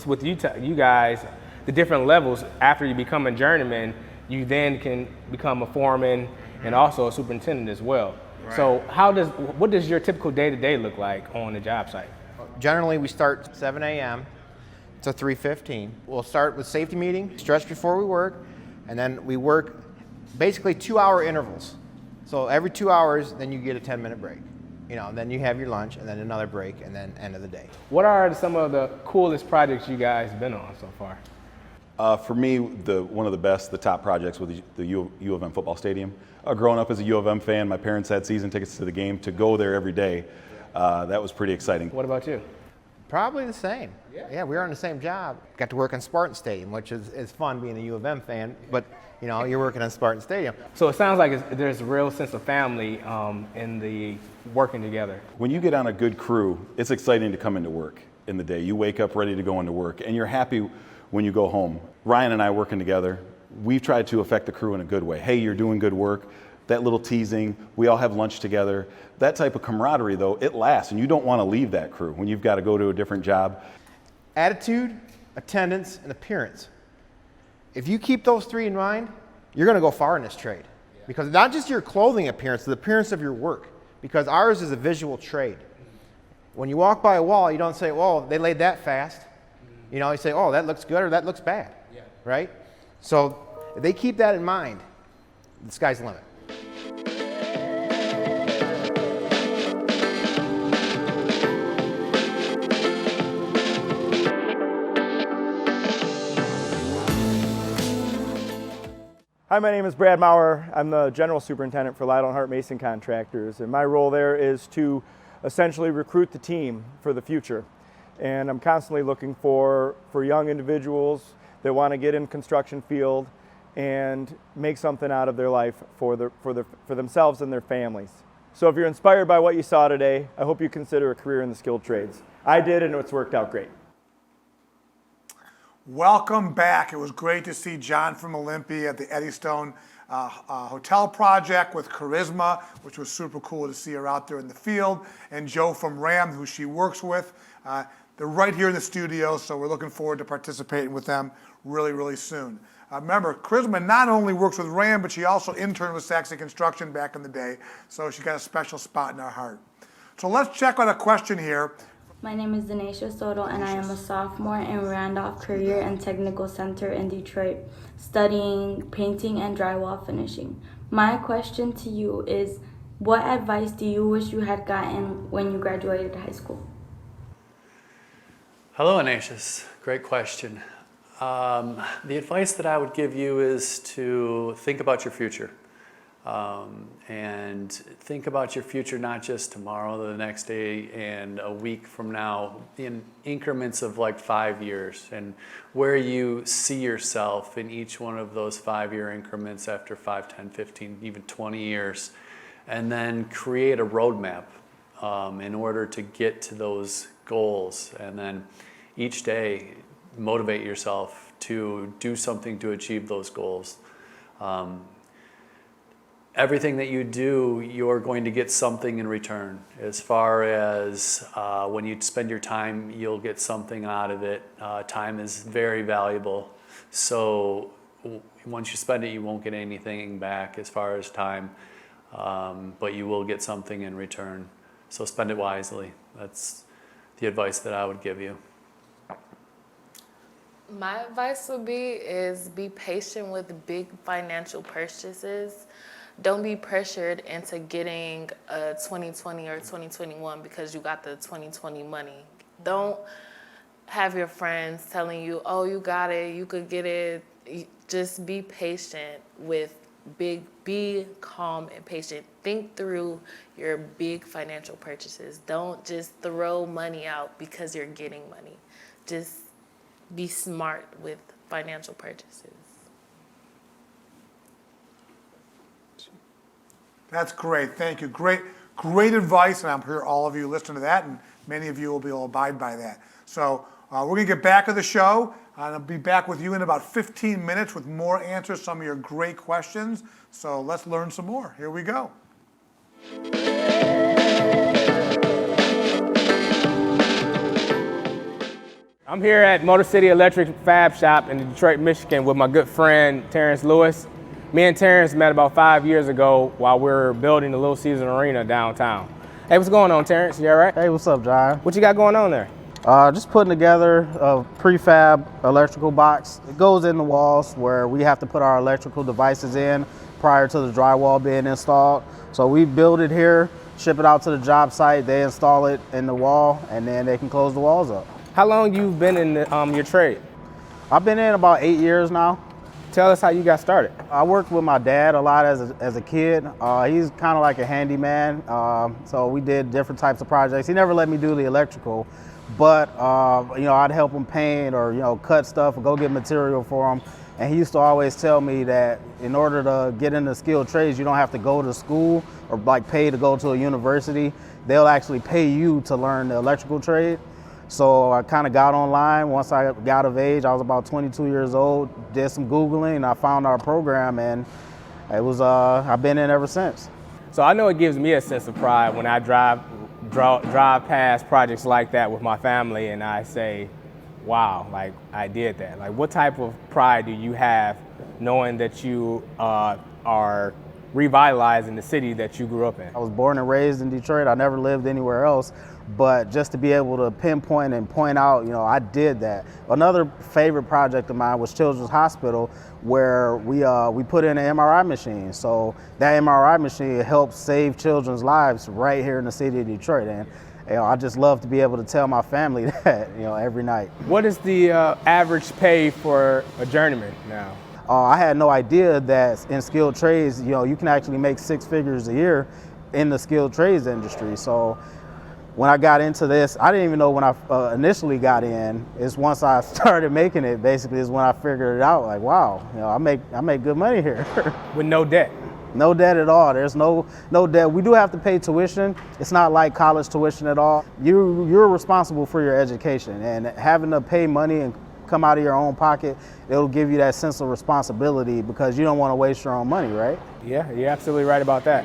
with you guys, the different levels, after you become a journeyman, you then can become a foreman and also a superintendent as well. Right. So what does your typical day-to-day look like on the job site? Generally, we start 7 a.m. to 3:15. We'll start with safety meeting, stretch before we work, and then we work basically 2-hour intervals. So every 2 hours, then you get a 10-minute break. You know, and then you have your lunch, and then another break, and then end of the day. What are some of the coolest projects you guys been on so far? For me, one of the best, the top projects was the U of M football stadium. Growing up as a U of M fan, my parents had season tickets to the game. To go there every day, that was pretty exciting. What about you? Probably the same. Yeah, we were on the same job. Got to work on Spartan Stadium, which is fun being a U of M fan, but you know, you're working on Spartan Stadium. So it sounds like there's a real sense of family in the working together. When you get on a good crew, it's exciting to come into work in the day. You wake up ready to go into work, and you're happy when you go home. Ryan and I working together, we've tried to affect the crew in a good way. Hey, you're doing good work. That little teasing, we all have lunch together. That type of camaraderie, though, it lasts, and you don't want to leave that crew when you've got to go to a different job. Attitude, attendance, and appearance. If you keep those three in mind, you're going to go far in this trade. Because not just your clothing appearance, the appearance of your work. Because ours is a visual trade. When you walk by a wall, you don't say, "Well, they laid that fast." You know, you say, "Oh, that looks good," or "That looks bad." Yeah. Right? So if they keep that in mind, the sky's the limit. Hi, my name is Brad MAURER. I'm the General Superintendent for Leidal and Hart Mason Contractors, and my role there is to essentially recruit the team for the future. And I'm constantly looking for young individuals that want to get in the construction field and make something out of their life for themselves and their families. So if you're inspired by what you saw today, I hope you consider a career in the skilled trades. I did, and it's worked out great. Welcome back. It was great to see John from Olympia at the Eddystone Hotel project with Charisma, which was super cool to see her out there in the field, and Joe from RAM, who she works with. They're right here in the studio, so we're looking forward to participating with them really, really soon. Remember, Charisma not only works with RAM, but she also interned with Sachse Construction back in the day, so she's got a special spot in our heart. So let's check on a question here. My name is Denisha Soto, and I am a sophomore in Randolph Career and Technical Center in Detroit, studying painting and drywall finishing. My question to you is, what advice do you wish you had gotten when you graduated high school? Hello, Ignatius. Great question. The advice that I would give you is to think about your future. And think about your future, not just tomorrow, the next day, and a week from now, in increments of like 5 years, and where you see yourself in each one of those 5-year increments after 5, 10, 15, even 20 years, and then create a roadmap in order to get to those goals, and then each day motivate yourself to do something to achieve those goals. Everything that you do, you're going to get something in return. As far as when you spend your time, you'll get something out of it. Time is very valuable. So once you spend it, you won't get anything back as far as time, but you will get something in return. So spend it wisely. That's the advice that I would give you. My advice would be patient with big financial purchases. Don't be pressured into getting a 2020 or 2021 because you got the 2020 money. Don't have your friends telling you, "Oh, you got it, you could get it." Just be patient with be calm and patient. Think through your big financial purchases. Don't just throw money out because you're getting money. Just be smart with financial purchases. That's great. Thank you. Great advice, and I'm sure all of you listen to that, and many of you will be able to abide by that. So we're going to get back to the show, and I'll be back with you in about 15 minutes with more answers to some of your great questions. So let's learn some more. Here we go. I'm here at Motor City Electric Fab Shop in Detroit, Michigan with my good friend Terrence Lewis. Me and Terrence met about 5 years ago while we were building the Little Caesars Arena downtown. Hey, what's going on, Terrence? You all right? Hey, what's up, John? What you got going on there? Just putting together a prefab electrical box. It goes in the walls where we have to put our electrical devices in prior to the drywall being installed. So we build it here, ship it out to the job site, they install it in the wall, and then they can close the walls up. How long you've been in your trade? I've been in about 8 years now. Tell us how you got started. I worked with my dad a lot as a kid. He's kind of like a handyman, so we did different types of projects. He never let me do the electrical, but you know, I'd help him paint or, you know, cut stuff or go get material for him. And he used to always tell me that in order to get into skilled trades, you don't have to go to school or like pay to go to a university. They'll actually pay you to learn the electrical trade. So I kind of got online. Once I got of age, I was about 22 years old, did some Googling, and I found our program, and it was, I've been in ever since. So I know it gives me a sense of pride when I drive past projects like that with my family and I say, wow, like I did that. Like, what type of pride do you have knowing that you are revitalizing the city that you grew up in? I was born and raised in Detroit. I never lived anywhere else, but just to be able to pinpoint and point out, you know, I did that. Another favorite project of mine was Children's Hospital, where we put in an MRI machine. So that MRI machine helps save children's lives right here in the city of Detroit. And you know, I just love to be able to tell my family that, you know, every night. What is the average pay for a journeyman now? I had no idea that in skilled trades, you know, you can actually make 6 figures a year in the skilled trades industry. So when I got into this, I didn't even know when I initially got in. It's once I started making it, basically, is when I figured it out. Like, wow, you know, I make good money here. With no debt? No debt at all. There's no debt. We do have to pay tuition. It's not like college tuition at all. You're responsible for your education, and having to pay money and come out of your own pocket, it'll give you that sense of responsibility because you don't want to waste your own money, right? Yeah, you're absolutely right about that.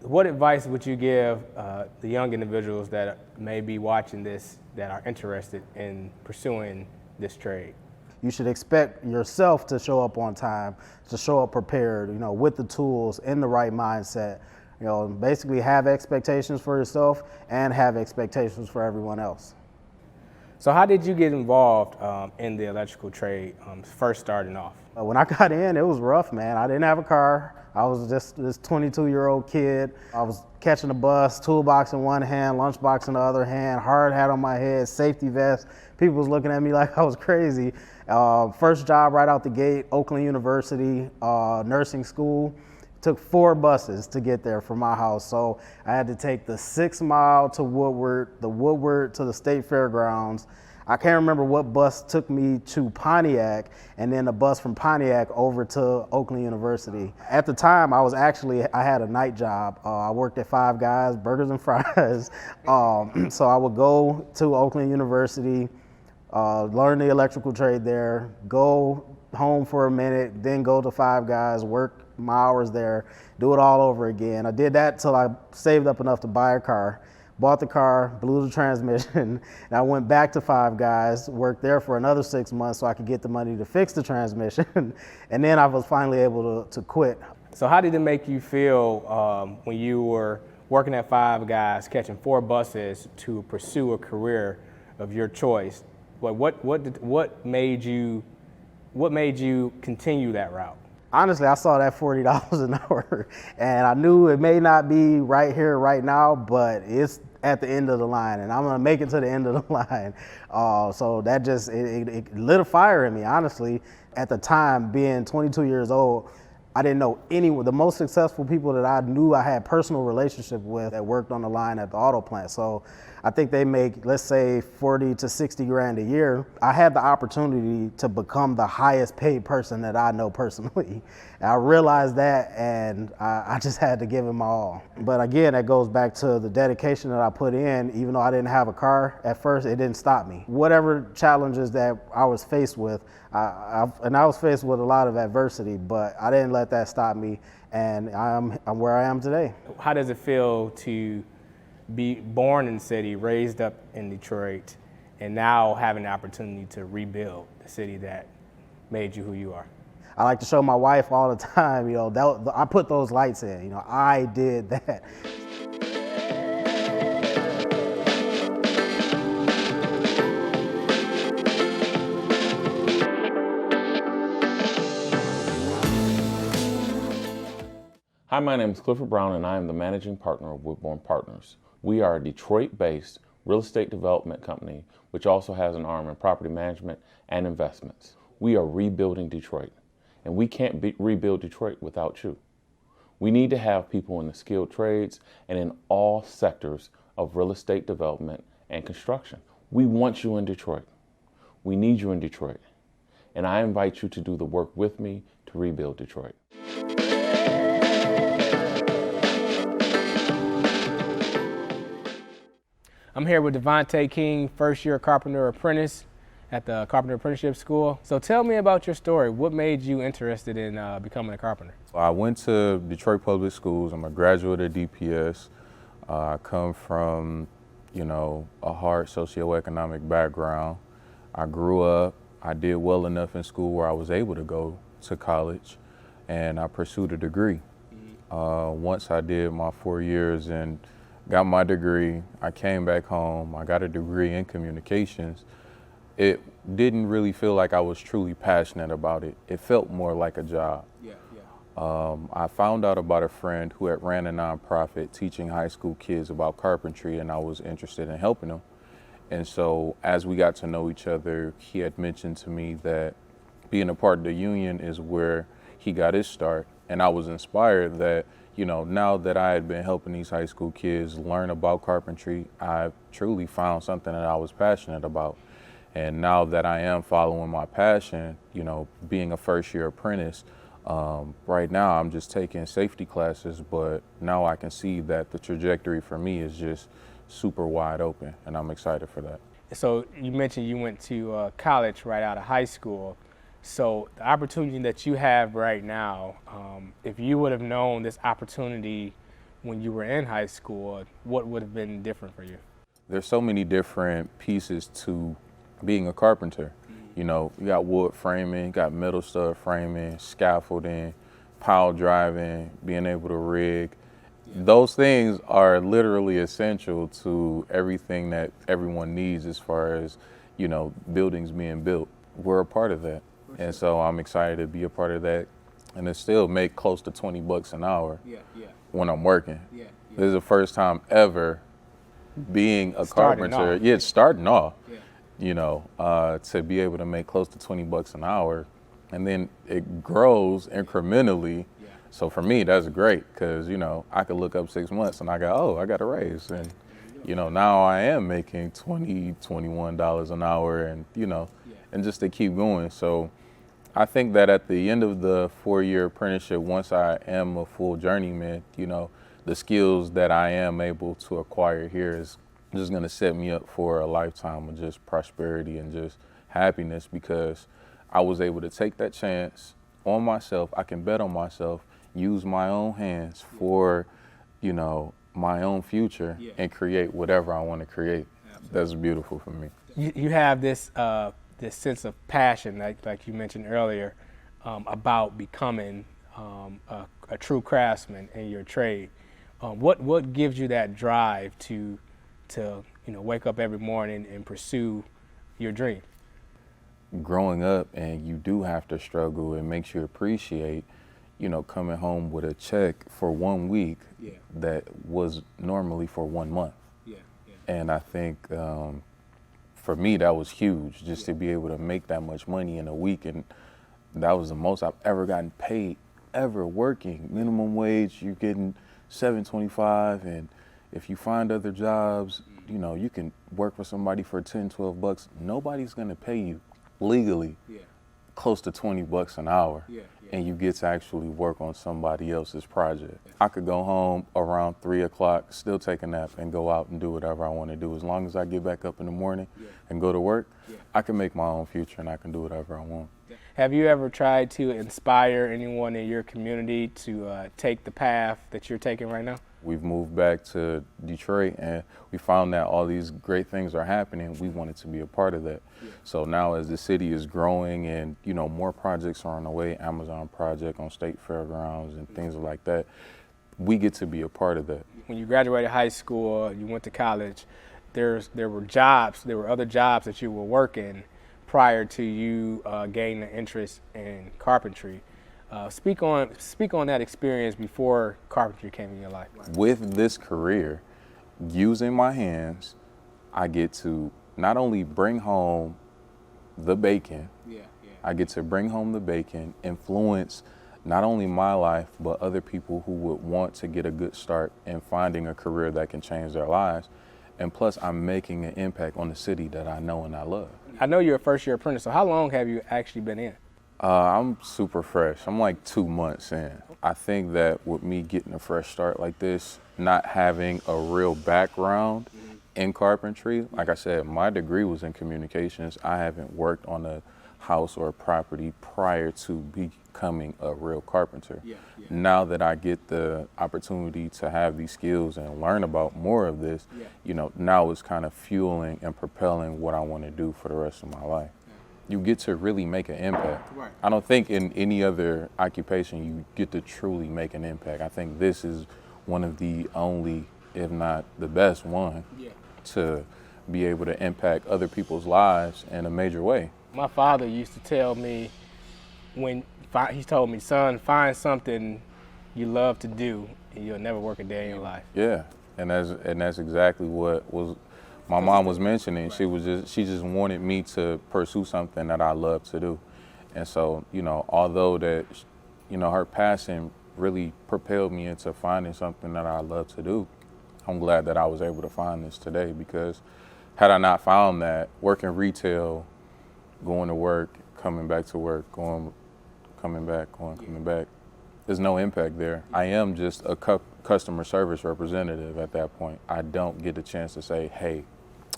What advice would you give the young individuals that may be watching this that are interested in pursuing this trade? You should expect yourself to show up on time, to show up prepared, you know, with the tools, in the right mindset. You know, basically have expectations for yourself and have expectations for everyone else. So how did you get involved in the electrical trade first starting off? When I got in, it was rough, man. I didn't have a car. I was just this 22-year-old kid. I was catching a bus, toolbox in one hand, lunchbox in the other hand, hard hat on my head, safety vest. People was looking at me like I was crazy. First job right out the gate, Oakland University, nursing school. Took 4 buses to get there from my house. So I had to take the 6 mile to Woodward, the Woodward to the State Fairgrounds. I can't remember what bus took me to Pontiac, and then the bus from Pontiac over to Oakland University. At the time, I had a night job. I worked at Five Guys, burgers and fries. So I would go to Oakland University, learn the electrical trade there, go home for a minute, then go to Five Guys, work my hours there, do it all over again. I did that till I saved up enough to buy a car. Bought the car, blew the transmission, and I went back to Five Guys, worked there for another 6 months so I could get the money to fix the transmission, and then I was finally able to quit. So how did it make you feel when you were working at Five Guys, catching 4 buses to pursue a career of your choice? What made you continue that route? Honestly, I saw that $40 an hour, and I knew it may not be right here, right now, but it's at the end of the line, and I'm gonna make it to the end of the line. So that just, it lit a fire in me, honestly. At the time, being 22 years old, I didn't know anyone. The most successful people that I knew I had personal relationship with that worked on the line at the auto plant. So I think they make, let's say, 40 to 60 grand a year. I had the opportunity to become the highest paid person that I know personally. I realized that, and I just had to give it my all. But again, that goes back to the dedication that I put in. Even though I didn't have a car at first, it didn't stop me. Whatever challenges that I was faced with, I was faced with a lot of adversity, but I didn't let that stop me, and I'm where I am today. How does it feel to be born in the city, raised up in Detroit, and now having the opportunity to rebuild the city that made you who you are? I like to show my wife all the time, you know, I put those lights in, you know, I did that. Hi, Hi, my name is Clifford Brown, and I am the managing partner of Woodborn Partners. We are a Detroit-based real estate development company, which also has an arm in property management and investments. We are rebuilding Detroit, and we can't rebuild Detroit without you. We need to have people in the skilled trades and in all sectors of real estate development and construction. We want you in Detroit. We need you in Detroit. And I invite you to do the work with me to rebuild Detroit. I'm here with Devontae King, first-year Carpenter Apprentice at the Carpenter Apprenticeship School. So tell me about your story. What made you interested in becoming a carpenter? I went to Detroit Public Schools. I'm a graduate of DPS. I come from, a hard socioeconomic background. I grew up. I did well enough in school where I was able to go to college, and I pursued a degree. Once I did my 4 years and got my degree, I came back home. I got a degree in communications. It didn't really feel like I was truly passionate about it. It felt more like a job. I found out about a friend who had ran a nonprofit teaching high school kids about carpentry, and I was interested in helping them. And so as we got to know each other, he had mentioned to me that being a part of the union is where he got his start. And I was inspired that, now that I had been helping these high school kids learn about carpentry, I truly found something that I was passionate about. And now that I am following my passion, being a first-year apprentice, right now I'm just taking safety classes, but now I can see that the trajectory for me is just super wide open, and I'm excited for that. So you mentioned you went to college right out of high school. So the opportunity that you have right now, if you would have known this opportunity when you were in high school, what would have been different for you? There's so many different pieces to being a carpenter. You got wood framing, got metal stud framing, scaffolding, pile driving, being able to rig. Those things are literally essential to everything that everyone needs as far as, buildings being built. We're a part of that. And so I'm excited to be a part of that, and to still make close to $20 an hour when I'm working. This is the first time ever being a carpenter. Yeah, starting off. To be able to make close to $20 an hour, and then it grows incrementally. So for me, that's great because I could look up 6 months and I got a raise, and now I am making $20, $21 an hour, and and just to keep going. So I think that at the end of the 4-year apprenticeship, once I am a full journeyman, the skills that I am able to acquire here is just going to set me up for a lifetime of just prosperity and just happiness, because I was able to take that chance on myself. I can bet on myself, use my own hands for, my own future, and create whatever I want to create. That's beautiful for me. You have this this sense of passion, like you mentioned earlier, about becoming a true craftsman in your trade. What gives you that drive to wake up every morning and pursue your dream? Growing up, and you do have to struggle, it makes you appreciate, coming home with a check for 1 week that was normally for 1 month. And I think for me, that was huge, just to be able to make that much money in a week. And that was the most I've ever gotten paid, ever working. Minimum wage, you're getting $7.25, and if you find other jobs, you can work for somebody for $10, $12. Nobody's gonna pay you legally close to $20 an hour, and you get to actually work on somebody else's project. I could go home around 3 o'clock, still take a nap, and go out and do whatever I want to do. As long as I get back up in the morning and go to work, I can make my own future, and I can do whatever I want. Have you ever tried to inspire anyone in your community to take the path that you're taking right now? We've moved back to Detroit, and we found that all these great things are happening. We wanted to be a part of that. So now as the city is growing and, more projects are on the way, Amazon project on State Fairgrounds and things like that, we get to be a part of that. When you graduated high school, you went to college, there were other jobs that you were working prior to you gaining an interest in carpentry. Speak on that experience before carpentry came in your life. With this career, using my hands, I get to not only bring home the bacon, I get to bring home the bacon, influence not only my life, but other people who would want to get a good start in finding a career that can change their lives. And plus, I'm making an impact on the city that I know and I love. I know you're a first-year apprentice, so how long have you actually been in? I'm super fresh. I'm like 2 months in. I think that with me getting a fresh start like this, not having a real background in carpentry, like I said, my degree was in communications. I haven't worked on a house or a property prior to becoming a real carpenter. Now that I get the opportunity to have these skills and learn about more of this, you know, now it's kind of fueling and propelling what I want to do for the rest of my life. You get to really make an impact. I don't think in any other occupation you get to truly make an impact. I think this is one of the only, if not the best one, to be able to impact other people's lives in a major way. My father used to tell me, he told me, son, find something you love to do and you'll never work a day in your life. Yeah, and that's exactly what was my mom was mentioning. She just wanted me to pursue something that I love to do. And so, you know, although that, you know, her passing really propelled me into finding something that I love to do, I'm glad that I was able to find this today, because had I not found that, working retail, going to work, coming back to work, coming back, there's no impact there. I am just a customer service representative at that point. I don't get a chance to say, hey,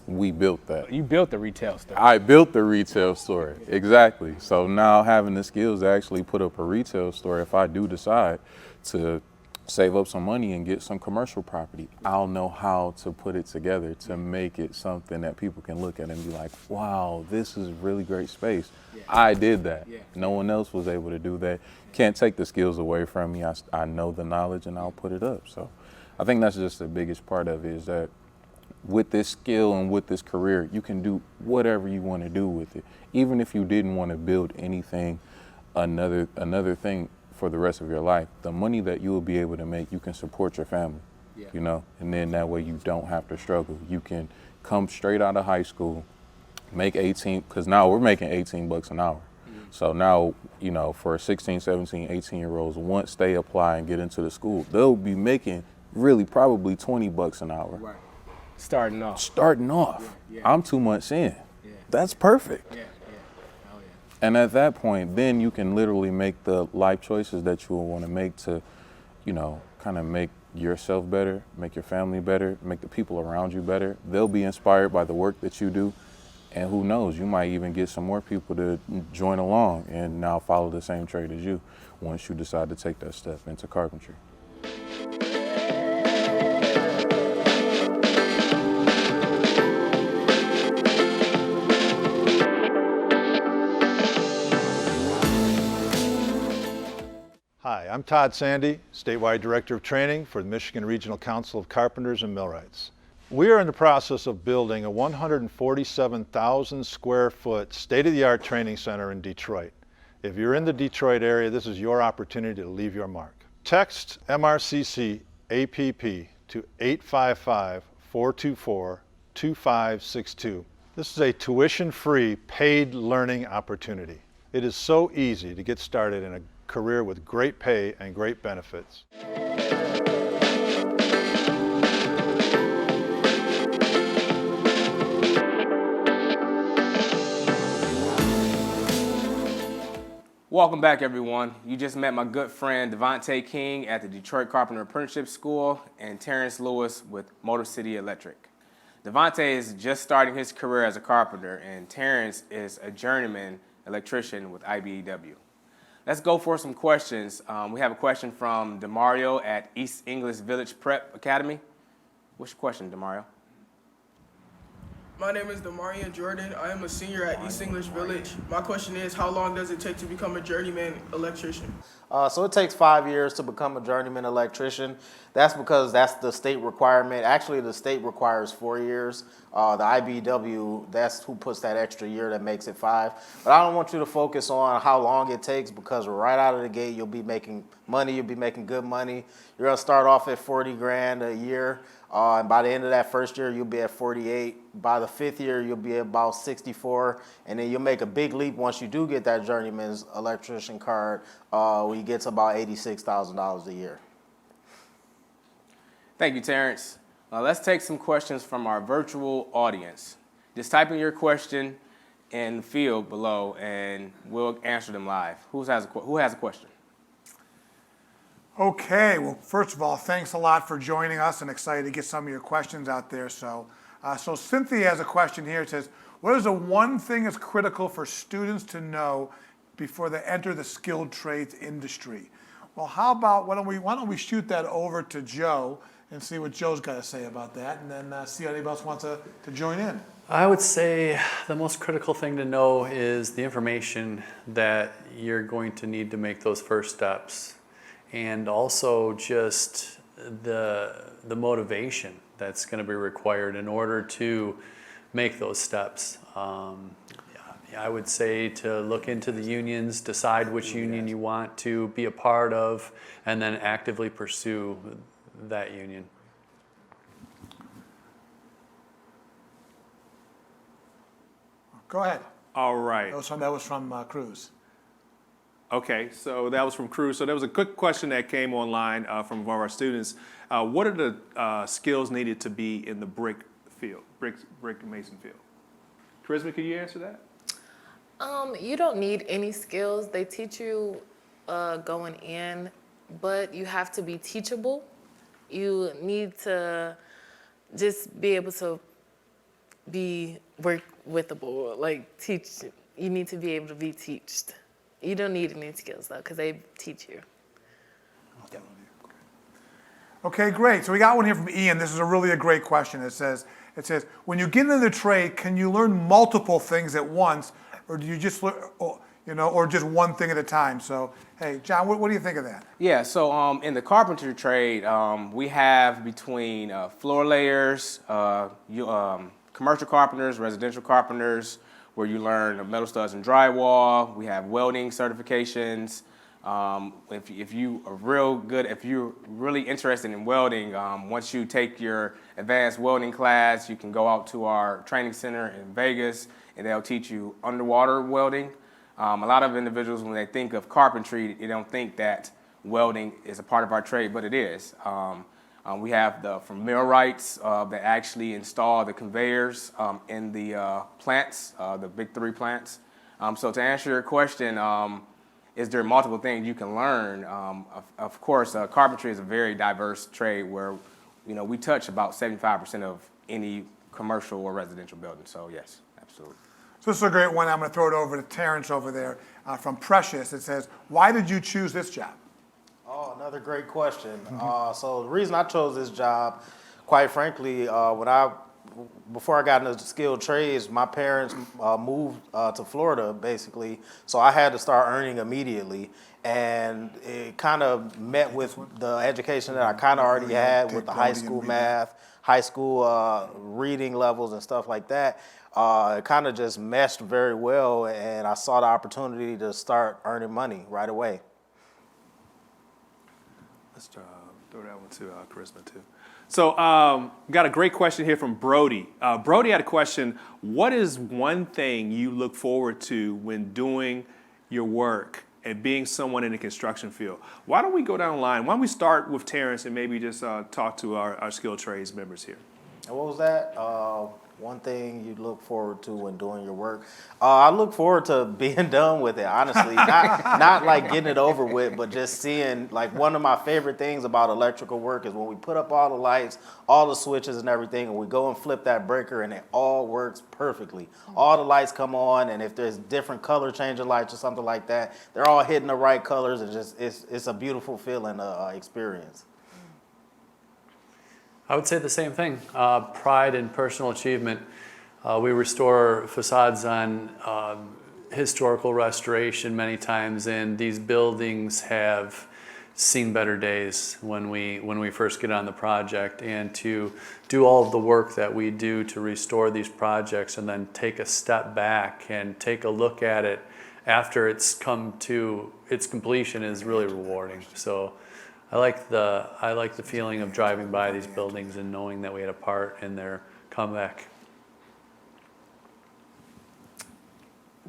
we built that. You built the retail store. I built the retail store, exactly. So now having the skills to actually put up a retail store, if I do decide to save up some money and get some commercial property, I'll know how to put it together to make it something that people can look at and be like, wow, this is really great space. I did that. No one else was able to do that. Can't take the skills away from me. I know the knowledge and I'll put it up. So I think that's just the biggest part of it, is that with this skill and with this career, you can do whatever you want to do with it. Even if you didn't want to build anything, another thing for the rest of your life, the money that you will be able to make, you can support your family, you know, and then that way you don't have to struggle. You can come straight out of high school, make 18, because now we're making 18 bucks an hour. So now, you know, for 16, 17, 18-year-olds, once they apply and get into the school, they'll be making really probably 20 bucks an hour. Starting off. I'm 2 months in. That's perfect. And at that point, then you can literally make the life choices that you will want to make to, you know, kind of make yourself better, make your family better, make the people around you better. They'll be inspired by the work that you do. And who knows, you might even get some more people to join along and now follow the same trade as you once you decide to take that step into carpentry. Hi, I'm Todd Sachse, Statewide Director of Training for the Michigan Regional Council of Carpenters and Millwrights. We are in the process of building a 147,000 square foot state-of-the-art training center in Detroit. If you're in the Detroit area, this is your opportunity to leave your mark. Text MRCC APP to 855-424-2562. This is a tuition-free paid learning opportunity. It is so easy to get started in a career with great pay and great benefits. Welcome back, everyone. You just met my good friend Devontae King at the Detroit Carpenter Apprenticeship School and Terrence Lewis with Motor City Electric. Devontae is just starting his career as a carpenter, and Terrence is a journeyman electrician with IBEW. Let's go for some questions. We have a question from DeMario at East English Village Prep Academy. What's your question, DeMario? My name is Demarian Jordan. I am a senior at East English Village. My question is, how long does it take to become a journeyman electrician? So it takes 5 years to become a journeyman electrician. That's because that's the state requirement. Actually, the state requires 4 years. The IBW, that's who puts that extra year that makes it 5. But I don't want you to focus on how long it takes, because right out of the gate, you'll be making money. You'll be making good money. You're gonna start off at 40 grand a year. And by the end of that first year, you'll be at 48. By the 5th year, you'll be about 64. And then you'll make a big leap once you do get that journeyman's electrician card, where you get to about $86,000 a year. Thank you, Terrence. Let's take some questions from our virtual audience. Just type in your question in the field below, and we'll answer them live. Who has a question? Okay, well, first of all, thanks a lot for joining us, and excited to get some of your questions out there. So Cynthia has a question here. It says, what is the one thing that's critical for students to know before they enter the skilled trades industry? Well, how about, why don't we shoot that over to Joe and see what Joe's got to say about that, and then see if anybody else wants to join in. I would say the most critical thing to know is the information that you're going to need to make those first steps, and also just the motivation that's going to be required in order to make those steps. I would say to look into the unions, decide which union you want to be a part of, and then actively pursue that union. Go ahead. All right. That was from Cruz. Okay, so that was from Cruz. So there was a quick question that came online from one of our students. What are the skills needed to be in the brick field, brick mason field? Charisma, can you answer that? You don't need any skills. They teach you going in, but you have to be teachable. You need to just be able to work withable, like teach. You need to be able to be taught. You don't need any skills though, because they teach you. Okay, great. So we got one here from Ian. This is a great question. It says, when you get into the trade, can you learn multiple things at once, or do you just learn, or just one thing at a time? So, hey, John, what do you think of that? Yeah, so in the carpentry trade, we have between floor layers, commercial carpenters, residential carpenters, where you learn metal studs and drywall. We have welding certifications. If you are if you're really interested in welding, once you take your advanced welding class, you can go out to our training center in Vegas, and they'll teach you underwater welding. A lot of individuals, when they think of carpentry, they don't think that welding is a part of our trade, but it is. We have from millwrights that actually install the conveyors in the plants, the big 3 plants. So to answer your question, is there multiple things you can learn? Of course, carpentry is a very diverse trade where we touch about 75% of any commercial or residential building. So yes, absolutely. So this is a great one. I'm going to throw it over to Terrence over there from Precious. It says, why did you choose this job? Oh, another great question. So the reason I chose this job, quite frankly, before I got into skilled trades, my parents moved to Florida, basically. So I had to start earning immediately. And it kind of met with the education that I kind of already had with the high school math, high school reading levels and stuff like that. It kind of just meshed very well, and I saw the opportunity to start earning money right away. Let's throw that one to Charisma too. So got a great question here from Brody. Brody had a question, what is one thing you look forward to when doing your work and being someone in the construction field? Why don't we go down the line? Why don't we start with Terrence and maybe just talk to our skilled trades members here. And what was that? One thing you look forward to when doing your work? I look forward to being done with it, honestly. Not like getting it over with, but just seeing, like, one of my favorite things about electrical work is when we put up all the lights, all the switches and everything, and we go and flip that breaker and it all works perfectly. All the lights come on, and if there's different color changing lights or something like that, they're all hitting the right colors, and it's a beautiful feeling experience. I would say the same thing. Pride and personal achievement. We restore facades on historical restoration many times, and these buildings have seen better days when we first get on the project. And to do all of the work that we do to restore these projects and then take a step back and take a look at it after it's come to its completion is really rewarding. So I like the feeling of driving by these buildings and knowing that we had a part in their comeback.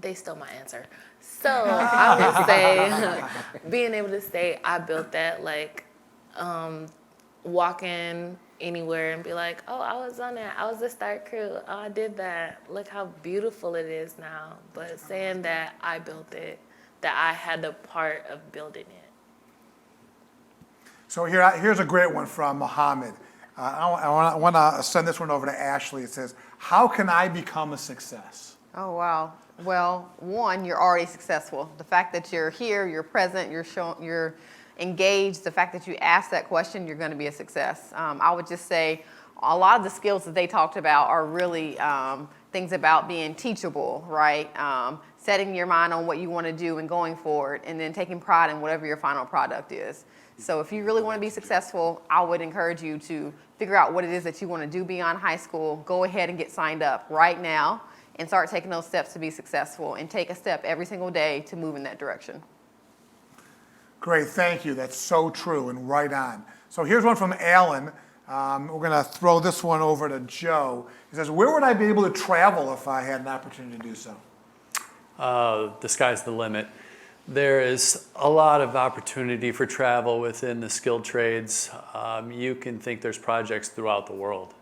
They stole my answer. So I would say being able to say I built that, like walk in anywhere and be like, oh, I was on that. I was the start crew. Oh, I did that. Look how beautiful it is now. But saying that I built it, that I had the part of building it. So here's a great one from Mohammed. I want to send this one over to Ashley. It says, how can I become a success? Oh, wow. Well, one, you're already successful. The fact that you're here, you're present, you're engaged, the fact that you asked that question, you're going to be a success. I would just say a lot of the skills that they talked about are really things about being teachable, right? Setting your mind on what you want to do and going forward, and then taking pride in whatever your final product is. So if you really want to be successful, I would encourage you to figure out what it is that you want to do beyond high school. Go ahead and get signed up right now and start taking those steps to be successful, and take a step every single day to move in that direction. Great, thank you. That's so true and right on. So here's one from Alan. We're going to throw this one over to Joe. He says, where would I be able to travel if I had an opportunity to do so? The sky's the limit. There is a lot of opportunity for travel within the skilled trades. You can think there's projects throughout the world.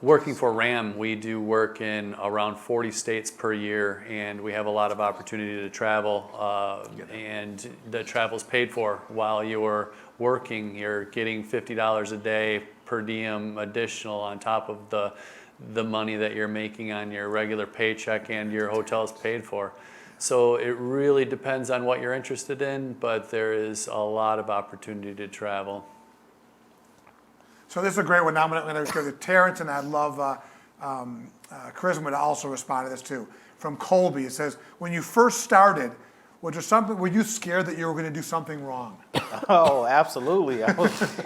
Working for RAM, we do work in around 40 states per year, and we have a lot of opportunity to travel, and the travel's paid for while you're working. You're getting $50 a day per diem additional on top of the money that you're making on your regular paycheck, and your hotel's paid for. So it really depends on what you're interested in, but there is a lot of opportunity to travel. So this is a great one. Now I'm going to go to Terrence, and I'd love Charisma to also respond to this too. From Colby, it says, when you first started, were you scared that you were going to do something wrong? Oh, absolutely.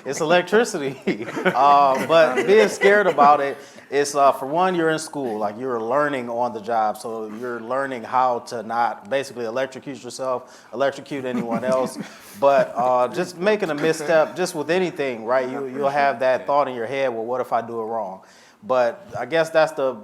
It's electricity. But being scared about it is, for one, you're in school. Like, you're learning on the job. So you're learning how to not basically electrocute yourself, electrocute anyone else. But just making a misstep, just with anything, right? You'll have that thought in your head, well, what if I do it wrong? But I guess that's the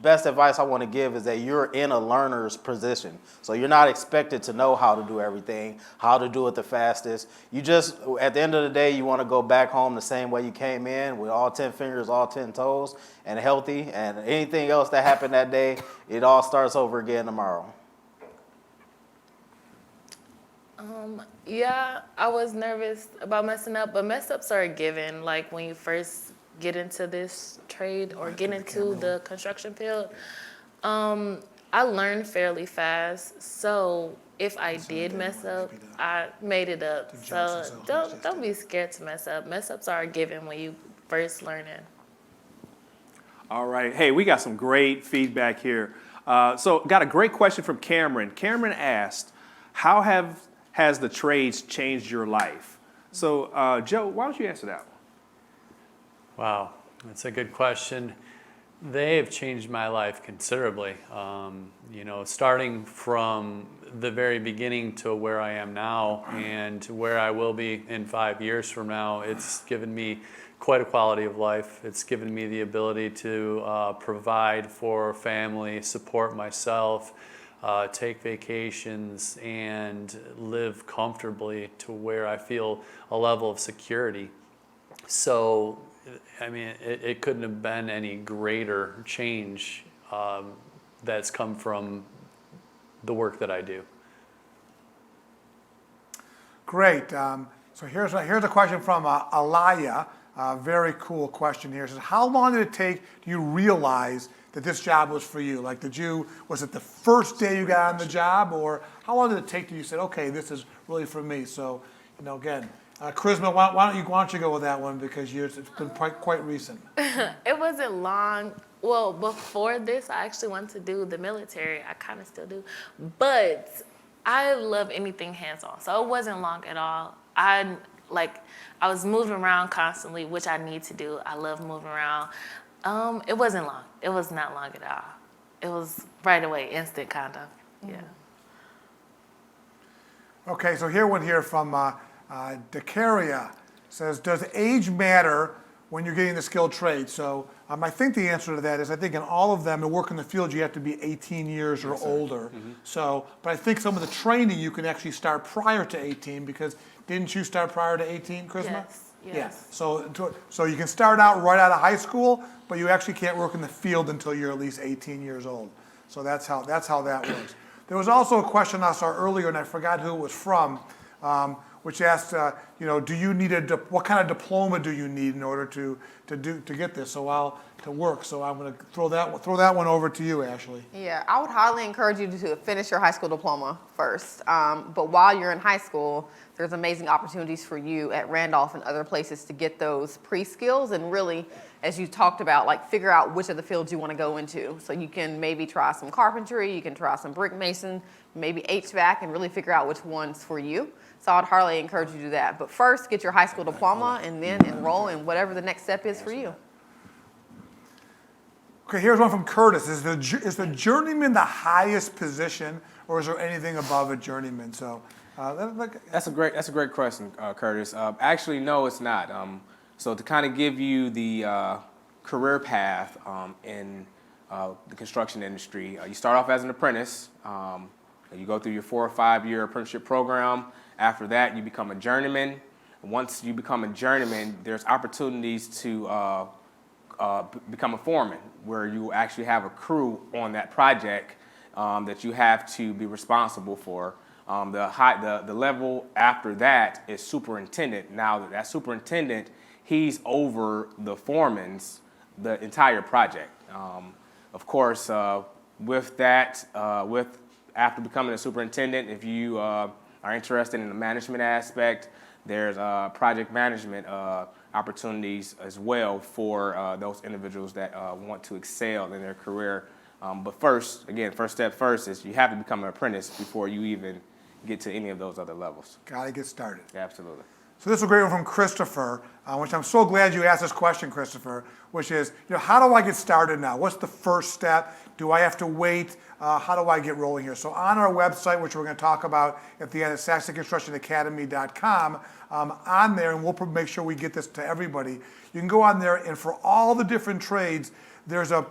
best advice I want to give, is that you're in a learner's position. So you're not expected to know how to do everything, how to do it the fastest. You just, at the end of the day, you want to go back home the same way you came in, with all 10 fingers, all 10 toes, and healthy. And anything else that happened that day, it all starts over again tomorrow. Yeah, I was nervous about messing up, but mess ups are a given. Like, when you first get into this trade or get into the construction field, I learned fairly fast. So if I did mess up, I made it up. So don't be scared to mess up. Mess ups are a given when you first learning. All right. Hey, we got some great feedback here. So got a great question from Cameron. Cameron asked, how has the trades changed your life? So Joe, why don't you answer that one? Wow, that's a good question. They have changed my life considerably. Starting from the very beginning to where I am now and where I will be in 5 years from now, it's given me quite a quality of life. It's given me the ability to provide for family, support myself, take vacations, and live comfortably to where I feel a level of security. So, I mean, it couldn't have been any greater change that's come from the work that I do. Great. So here's a question from Alaya. Very cool question here. It says, how long did it take do you realize that this job was for you? Like, was it the first day you got on the job, or how long did it take till you said, okay, this is really for me? So, again, Charisma, why don't you go with that one, because it's been quite recent. It wasn't long. Well, before this, I actually wanted to do the military. I kind of still do. But I love anything hands-on. So it wasn't long at all. I was moving around constantly, which I need to do. I love moving around. It wasn't long. It was not long at all. It was right away, instant kind of, yeah. Okay, so here one here from Decaria says, does age matter when you're getting the skilled trade? So I think the answer to that is I think in all of them, to work in the field, you have to be 18 years or older. So, but I think some of the training you can actually start prior to 18 because didn't you start prior to 18, Charisma? Yes. Yeah, so you can start out right out of high school, but you actually can't work in the field until you're at least 18 years old. So that's how that works. There was also a question I saw earlier, and I forgot who it was from, which asked, do you need what kind of diploma do you need in order to get this? So to work. So I'm going to throw that one over to you, Ashley. Yeah, I would highly encourage you to finish your high school diploma first. But while you're in high school, there's amazing opportunities for you at Randolph and other places to get those pre-skills and really, as you talked about, like figure out which of the fields you want to go into. So you can maybe try some carpentry, you can try some brick mason, maybe HVAC, and really figure out which one's for you. So I'd highly encourage you to do that. But first, get your high school diploma and then enroll in whatever the next step is for you. Okay, here's one from Curtis. Is the journeyman the highest position, or is there anything above a journeyman? So that's a great question, Curtis. Actually, no, it's not. So to kind of give you the career path in the construction industry, you start off as an apprentice. You go through your 4 or 5 year apprenticeship program. After that, you become a journeyman. Once you become a journeyman, there's opportunities to become a foreman, where you actually have a crew on that project that you have to be responsible for. The level after that is superintendent. Now that superintendent, he's over the foreman's the entire project. Of course, with that, after becoming a superintendent, if you are interested in the management aspect, there's project management opportunities as well for those individuals that want to excel in their career. But first step first is you have to become an apprentice before you even get to any of those other levels. Got to get started. Absolutely. So this is a great one from Christopher, which I'm so glad you asked this question, Christopher, which is, how do I get started now? What's the first step? Do I have to wait? How do I get rolling here? So on our website, which we're going to talk about at the end at SachseConstructionAcademy.com, on there, and we'll make sure we get this to everybody, you can go on there, and for all the different trades, there's a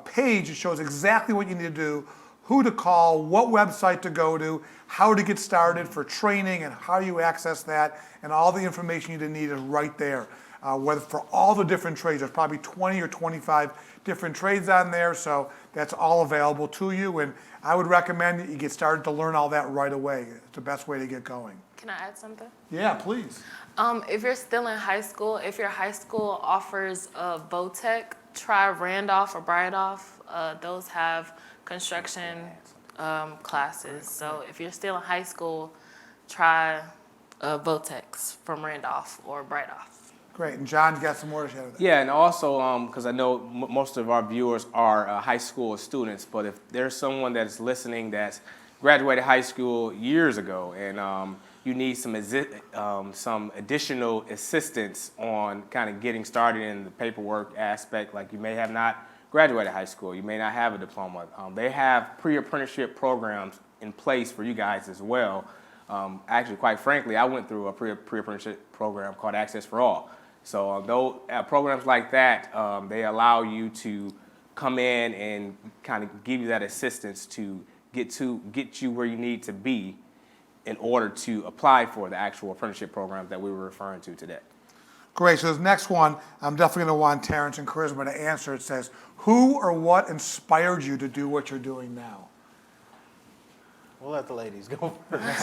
page that shows exactly what you need to do, who to call, what website to go to, how to get started for training and how you access that, and all the information you need is right there. Whether for all the different trades, there's probably 20 or 25 different trades on there, so that's all available to you, and I would recommend that you get started to learn all that right away. It's the best way to get going. Can I add something? Yeah, please. If you're still in high school, if your high school offers a VOTEC, try Randolph or Brydolph. Those have construction classes. So if you're still in high school, try VOTECs from Randolph or Brydolph. Great, and John's got some more to share with that. Yeah, and also because I know most of our viewers are high school students, but if there's someone that's listening that's graduated high school years ago and you need some additional assistance on kind of getting started in the paperwork aspect, like you may have not graduated high school, you may not have a diploma. They have pre-apprenticeship programs in place for you guys as well. Actually, quite frankly, I went through a pre-apprenticeship program called Access for All. So those programs like that, they allow you to come in and kind of give you that assistance to get you where you need to be in order to apply for the actual apprenticeship program that we were referring to today. Great, so this next one, I'm definitely going to want Terrence and Charisma to answer. It says, who or what inspired you to do what you're doing now? We'll let the ladies go first.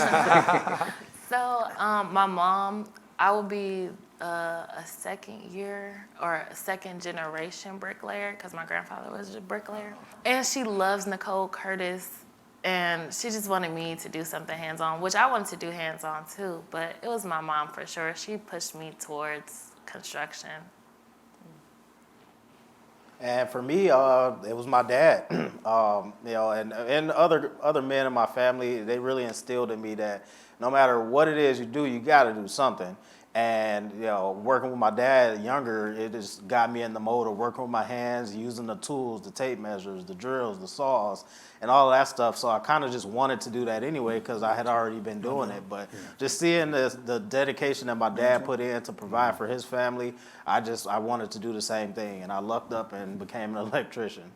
So my mom, I will be a second year or a second generation bricklayer because my grandfather was a bricklayer. And she loves Nicole Curtis. And she just wanted me to do something hands-on, which I wanted to do hands-on too, but it was my mom for sure. She pushed me towards construction. And for me, it was my dad. You know, and other men in my family, they really instilled in me that no matter what it is you do, you got to do something. And you know, working with my dad younger, it just got me in the mode of working with my hands, using the tools, the tape measures, the drills, the saws, and all of that stuff. So I kind of just wanted to do that anyway because I had already been doing it. But just seeing the dedication that my dad put in to provide for his family, I wanted to do the same thing, and I lucked up and became an electrician.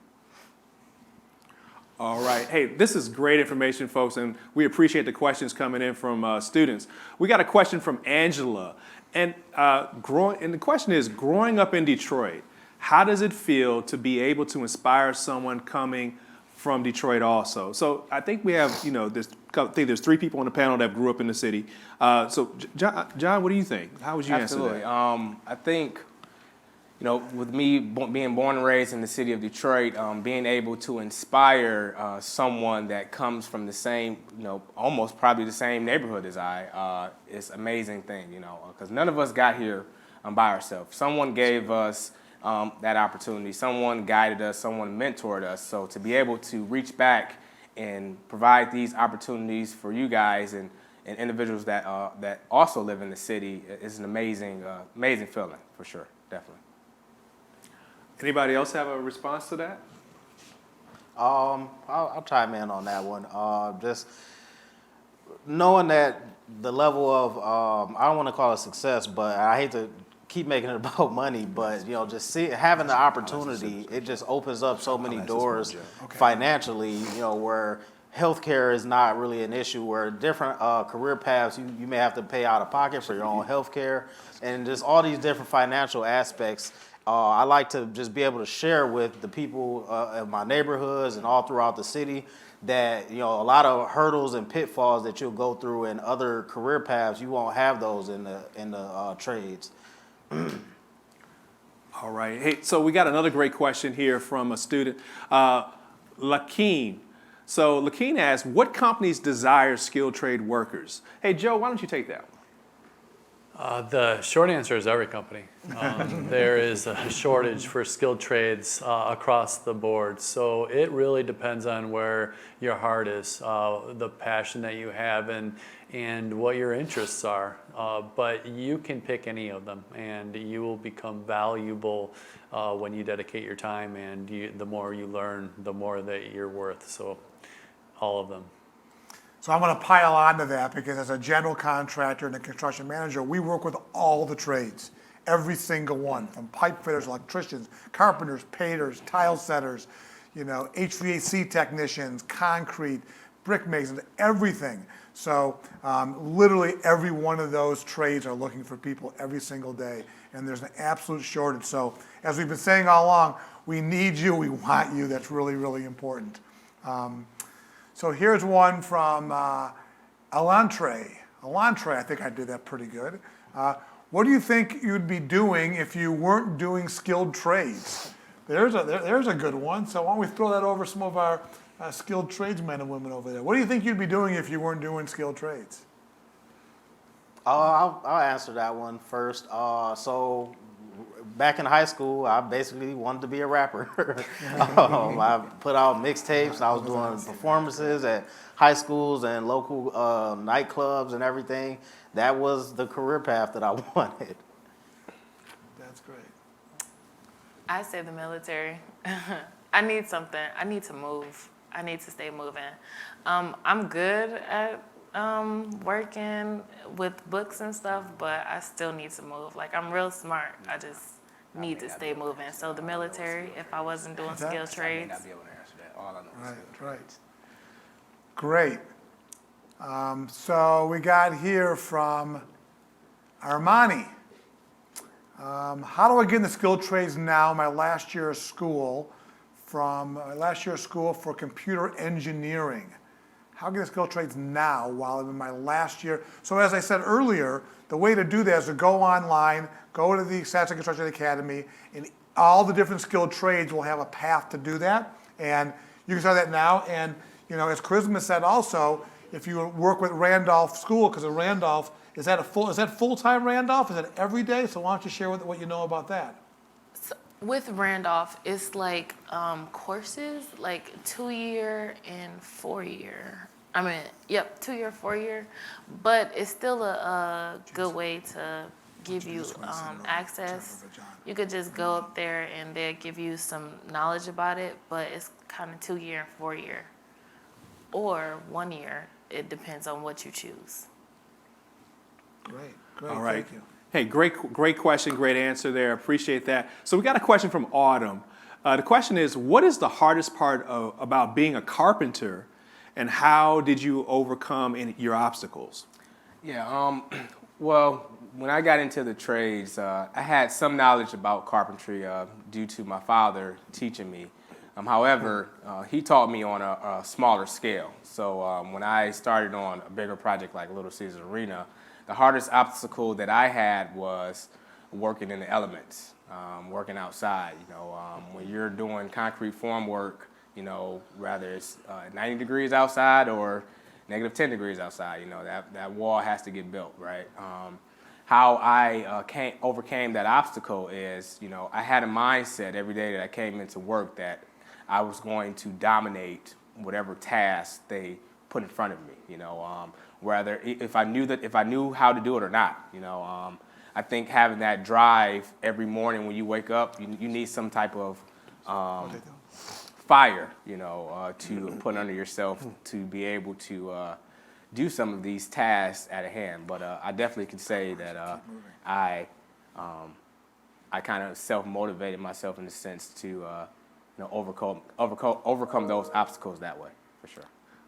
All right. Hey, this is great information, folks, and we appreciate the questions coming in from students. We got a question from Angela, and the question is, growing up in Detroit, how does it feel to be able to inspire someone coming from Detroit also? So I think we have, you know, there's 3 people on the panel that grew up in the city. So John, what do you think? How would you answer that? I think, you know, with me being born and raised in the city of Detroit, being able to inspire someone that comes from the same, you know, almost probably the same neighborhood as I, is an amazing thing, you know, because none of us got here by ourselves. Someone gave us that opportunity. Someone guided us. Someone mentored us. So to be able to reach back and provide these opportunities for you guys and individuals that also live in the city is an amazing feeling for sure, definitely. Anybody else have a response to that? I'll chime in on that one. Just knowing that the level of, I don't want to call it success, but I hate to keep making it about money, but you know, just having the opportunity, it just opens up so many doors financially, you know, where healthcare is not really an issue, where different career paths, you may have to pay out of pocket for your own healthcare, and just all these different financial aspects. I like to just be able to share with the people in my neighborhoods and all throughout the city that, you know, a lot of hurdles and pitfalls that you'll go through in other career paths, you won't have those in the trades. All right. Hey, so we got another great question here from a student, Lakeen. So Lakeen asks, what companies desire skilled trade workers? Hey, Joe, why don't you take that one? The short answer is every company. There is a shortage for skilled trades across the board. So it really depends on where your heart is, the passion that you have, and what your interests are. But you can pick any of them, and you will become valuable when you dedicate your time, and the more you learn, the more that you're worth. So all of them. So I'm going to pile on to that because as a general contractor and a construction manager, we work with all the trades, every single one, from pipe fitters, electricians, carpenters, painters, tile setters, you know, HVAC technicians, concrete, brick masons, everything. So literally every one of those trades are looking for people every single day, and there's an absolute shortage. So as we've been saying all along, we need you, we want you. That's really, really important. So here's one from Elantre. Elantre, I think I did that pretty good. What do you think you'd be doing if you weren't doing skilled trades? There's a good one. So why don't we throw that over some of our skilled tradesmen and women over there? What do you think you'd be doing if you weren't doing skilled trades? I'll answer that one first. So back in high school, I basically wanted to be a rapper. I put out mixtapes. I was doing performances at high schools and local nightclubs and everything. That was the career path that I wanted. That's great. I say the military. I need something. I need to move. I need to stay moving. I'm good at working with books and stuff, but I still need to move. Like, I'm real smart. I just need to stay moving. So the military, if I wasn't doing skilled trades. Right. Great. So we got here from Armani. How do I get in the skilled trades now? My last year of school for computer engineering. How can I get the skilled trades now while I'm in my last year? So as I said earlier, the way to do that is to go online, go to the Sachse Construction Academy, and all the different skilled trades will have a path to do that. And you can start that now. And you know, as Charisma said also, if you work with Randolph School, because of Randolph, is that full-time Randolph? Is that every day? So why don't you share what you know about that? With Randolph, it's like courses, like 2-year and 4-year. I mean, yep, 2-year, 4-year, but it's still a good way to give you access. You could just go up there and they'll give you some knowledge about it, but it's kind of 2-year and 4-year, or 1 year. It depends on what you choose. Great, All right. thank you. Hey, great question, great answer there. Appreciate that. So we got a question from Autumn. The question is, what is the hardest part about being a carpenter, and how did you overcome your obstacles? Yeah, well, when I got into the trades, I had some knowledge about carpentry due to my father teaching me. However, he taught me on a smaller scale. So when I started on a bigger project like Little Caesars Arena, the hardest obstacle that I had was working in the elements, working outside. You know, when you're doing concrete form work, you know, whether it's 90 degrees outside or negative 10 degrees outside, you know, that wall has to get built, right? How I overcame that obstacle is, you know, I had a mindset every day that I came into work that I was going to dominate whatever task they put in front of me, you know, whether if I knew how to do it or not, you know. I think having that drive every morning when you wake up, you need some type of fire, you know, to put under yourself to be able to do some of these tasks at a hand. But I definitely can say that I kind of self-motivated myself in the sense to you know, overcome those obstacles that way, for sure.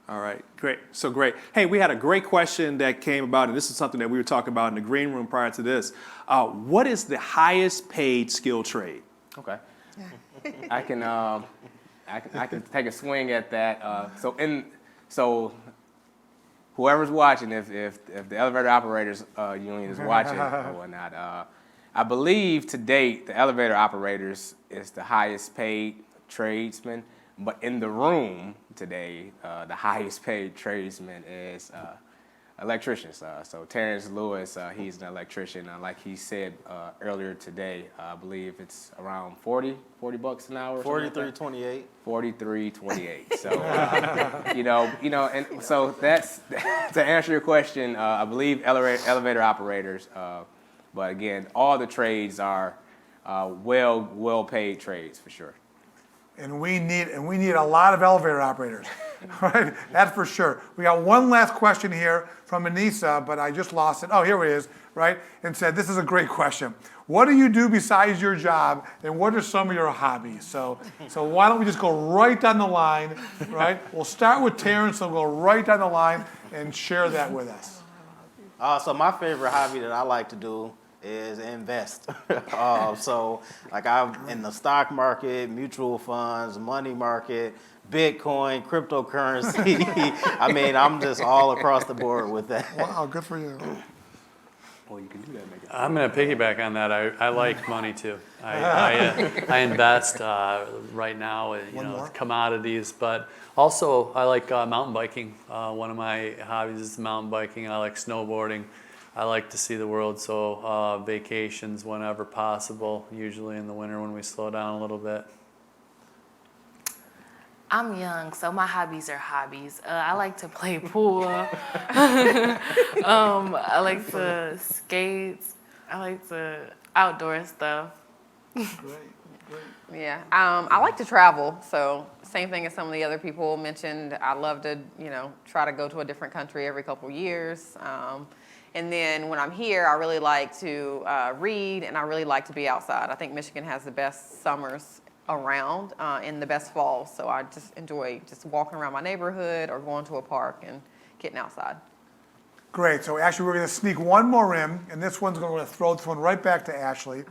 All right, great. So great. Hey, we had a great question that came about, and this is something that we were talking about in the green room prior to this. What is the highest paid skill trade? Okay. I can take a swing at that. So whoever's watching, if the elevator operators union is watching or whatnot, I believe to date the elevator operators is the highest paid tradesman. But in the room today, the highest paid tradesman is electricians. So Terrence Lewis, he's an electrician. Like he said earlier today, I believe it's around 40 bucks an hour. $43.28. $43.28. So you know, and so that's to answer your question. I believe elevator operators. But again, all the trades are well paid trades for sure. And we need a lot of elevator operators, right? That's for sure. We got one last question here from Anissa, but I just lost it. Oh, here it is, right? And said, this is a great question. What do you do besides your job, and what are some of your hobbies? So why don't we just go right down the line, right? We'll start with Terrence and we'll go right down the line and share that with us. So my favorite hobby that I like to do is invest. So like I'm in the stock market, mutual funds, money market, Bitcoin, cryptocurrency. I mean, I'm just all across the board with that. Wow, good for you. Well, you can do that. I'm going to piggyback on that. I like money too. I invest right now in commodities, but also I like mountain biking. One of my hobbies is mountain biking. I like snowboarding. I like to see the world, so vacations whenever possible, usually in the winter when we slow down a little bit. I'm young, so my hobbies are hobbies. I like to play pool. I like to skate. I like to outdoor stuff. Great. Yeah, I like to travel, so same thing as some of the other people mentioned. I love to, try to go to a different country every couple years. And then when I'm here, I really like to read, and I really like to be outside. I think Michigan has the best summers around and the best falls, so I just enjoy just walking around my neighborhood or going to a park and getting outside. Great, so actually we're gonna sneak one more in, and this one's gonna throw this one right back to Ashley,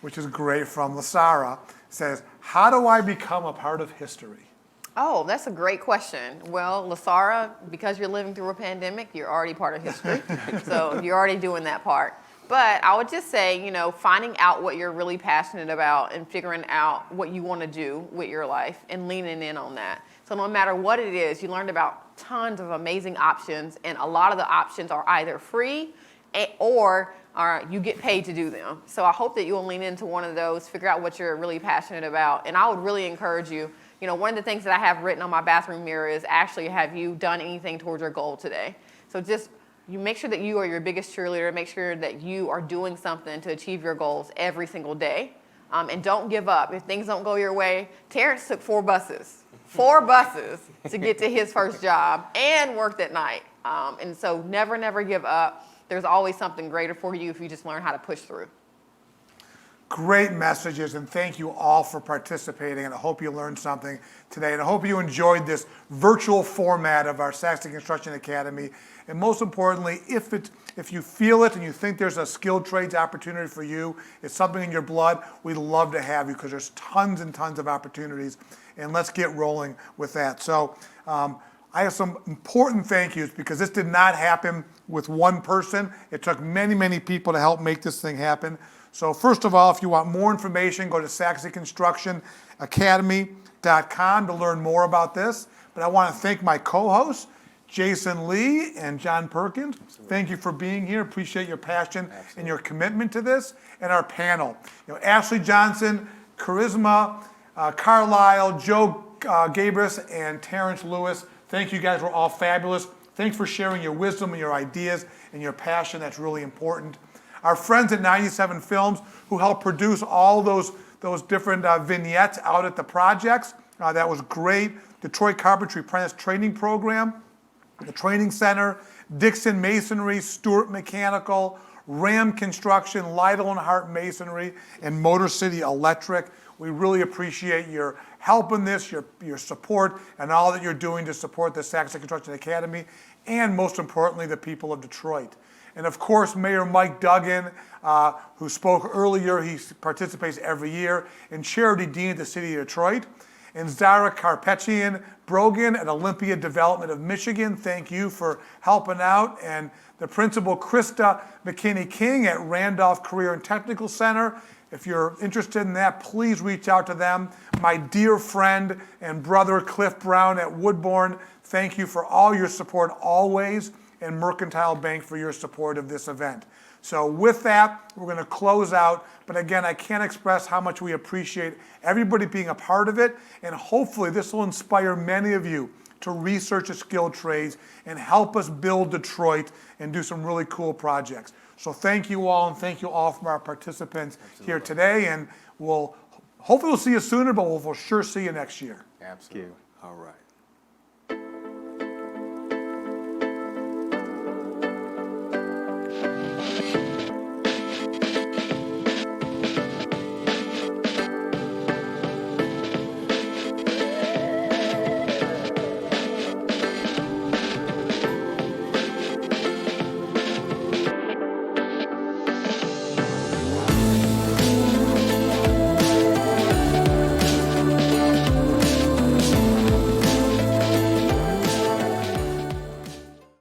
which is great, from Lasara. Says, how do I become a part of history? Oh, that's a great question. Well, Lasara, because you're living through a pandemic, you're already part of history. So you're already doing that part. But I would just say, finding out what you're really passionate about and figuring out what you want to do with your life and leaning in on that. So no matter what it is, you learned about tons of amazing options, and a lot of the options are either free or you get paid to do them. So I hope that you'll lean into one of those, figure out what you're really passionate about. And I would really encourage you, one of the things that I have written on my bathroom mirror is actually, have you done anything towards your goal today? So just you make sure that you are your biggest cheerleader, make sure that you are doing something to achieve your goals every single day. And don't give up. If things don't go your way, Terrence took 4 buses to get to his first job and worked at night. And so never, never give up. There's always something greater for you if you just learn how to push through. Great messages, and thank you all for participating, and I hope you learned something today, and I hope you enjoyed this virtual format of our Sachse Construction Academy. And most importantly, if you feel it and you think there's a skilled trades opportunity for you, it's something in your blood, we'd love to have you because there's tons and tons of opportunities, and let's get rolling with that. So I have some important thank yous because this did not happen with one person. It took many, many people to help make this thing happen. So first of all, if you want more information, go to SachseConstructionAcademy.com to learn more about this. But I want to thank my co-hosts, Jason Lee and John Perkins. Thank you for being here. Appreciate your passion and your commitment to this. And our panel, Ashley Johnson, Charisma, Carlisle, Joe Gabris, and Terrence Lewis. Thank you guys, we're all fabulous. Thanks for sharing your wisdom and your ideas and your passion. That's really important. Our friends at 97 Films who helped produce all those different vignettes out at the projects. That was great. Detroit Carpentry Apprentice Training Program, the Training Center, Dixon Masonry, Stuart Mechanical, Ram Construction, Leidal and Hart Masonry, and Motor City Electric. We really appreciate your help in this, your support, and all that you're doing to support the Sachse Construction Academy, and most importantly, the people of Detroit. And of course, Mayor Mike Duggan, who spoke earlier, he participates every year, and Charity Dean at the City of Detroit. And Zara Karpetian Brogan at Olympia Development of Michigan, thank you for helping out. And the Principal Krista McKinney-King at Randolph Career and Technical Center. If you're interested in that, please reach out to them. My dear friend and brother Cliff Brown at Woodborn, thank you for all your support always, and Mercantile Bank for your support of this event. So with that, we're going to close out. But again, I can't express how much we appreciate everybody being a part of it. And hopefully this will inspire many of you to research the skilled trades and help us build Detroit and do some really cool projects. So thank you all, and thank you all from our participants here today. And hopefully we'll see you sooner, but we'll sure see you next year. Absolutely. All right.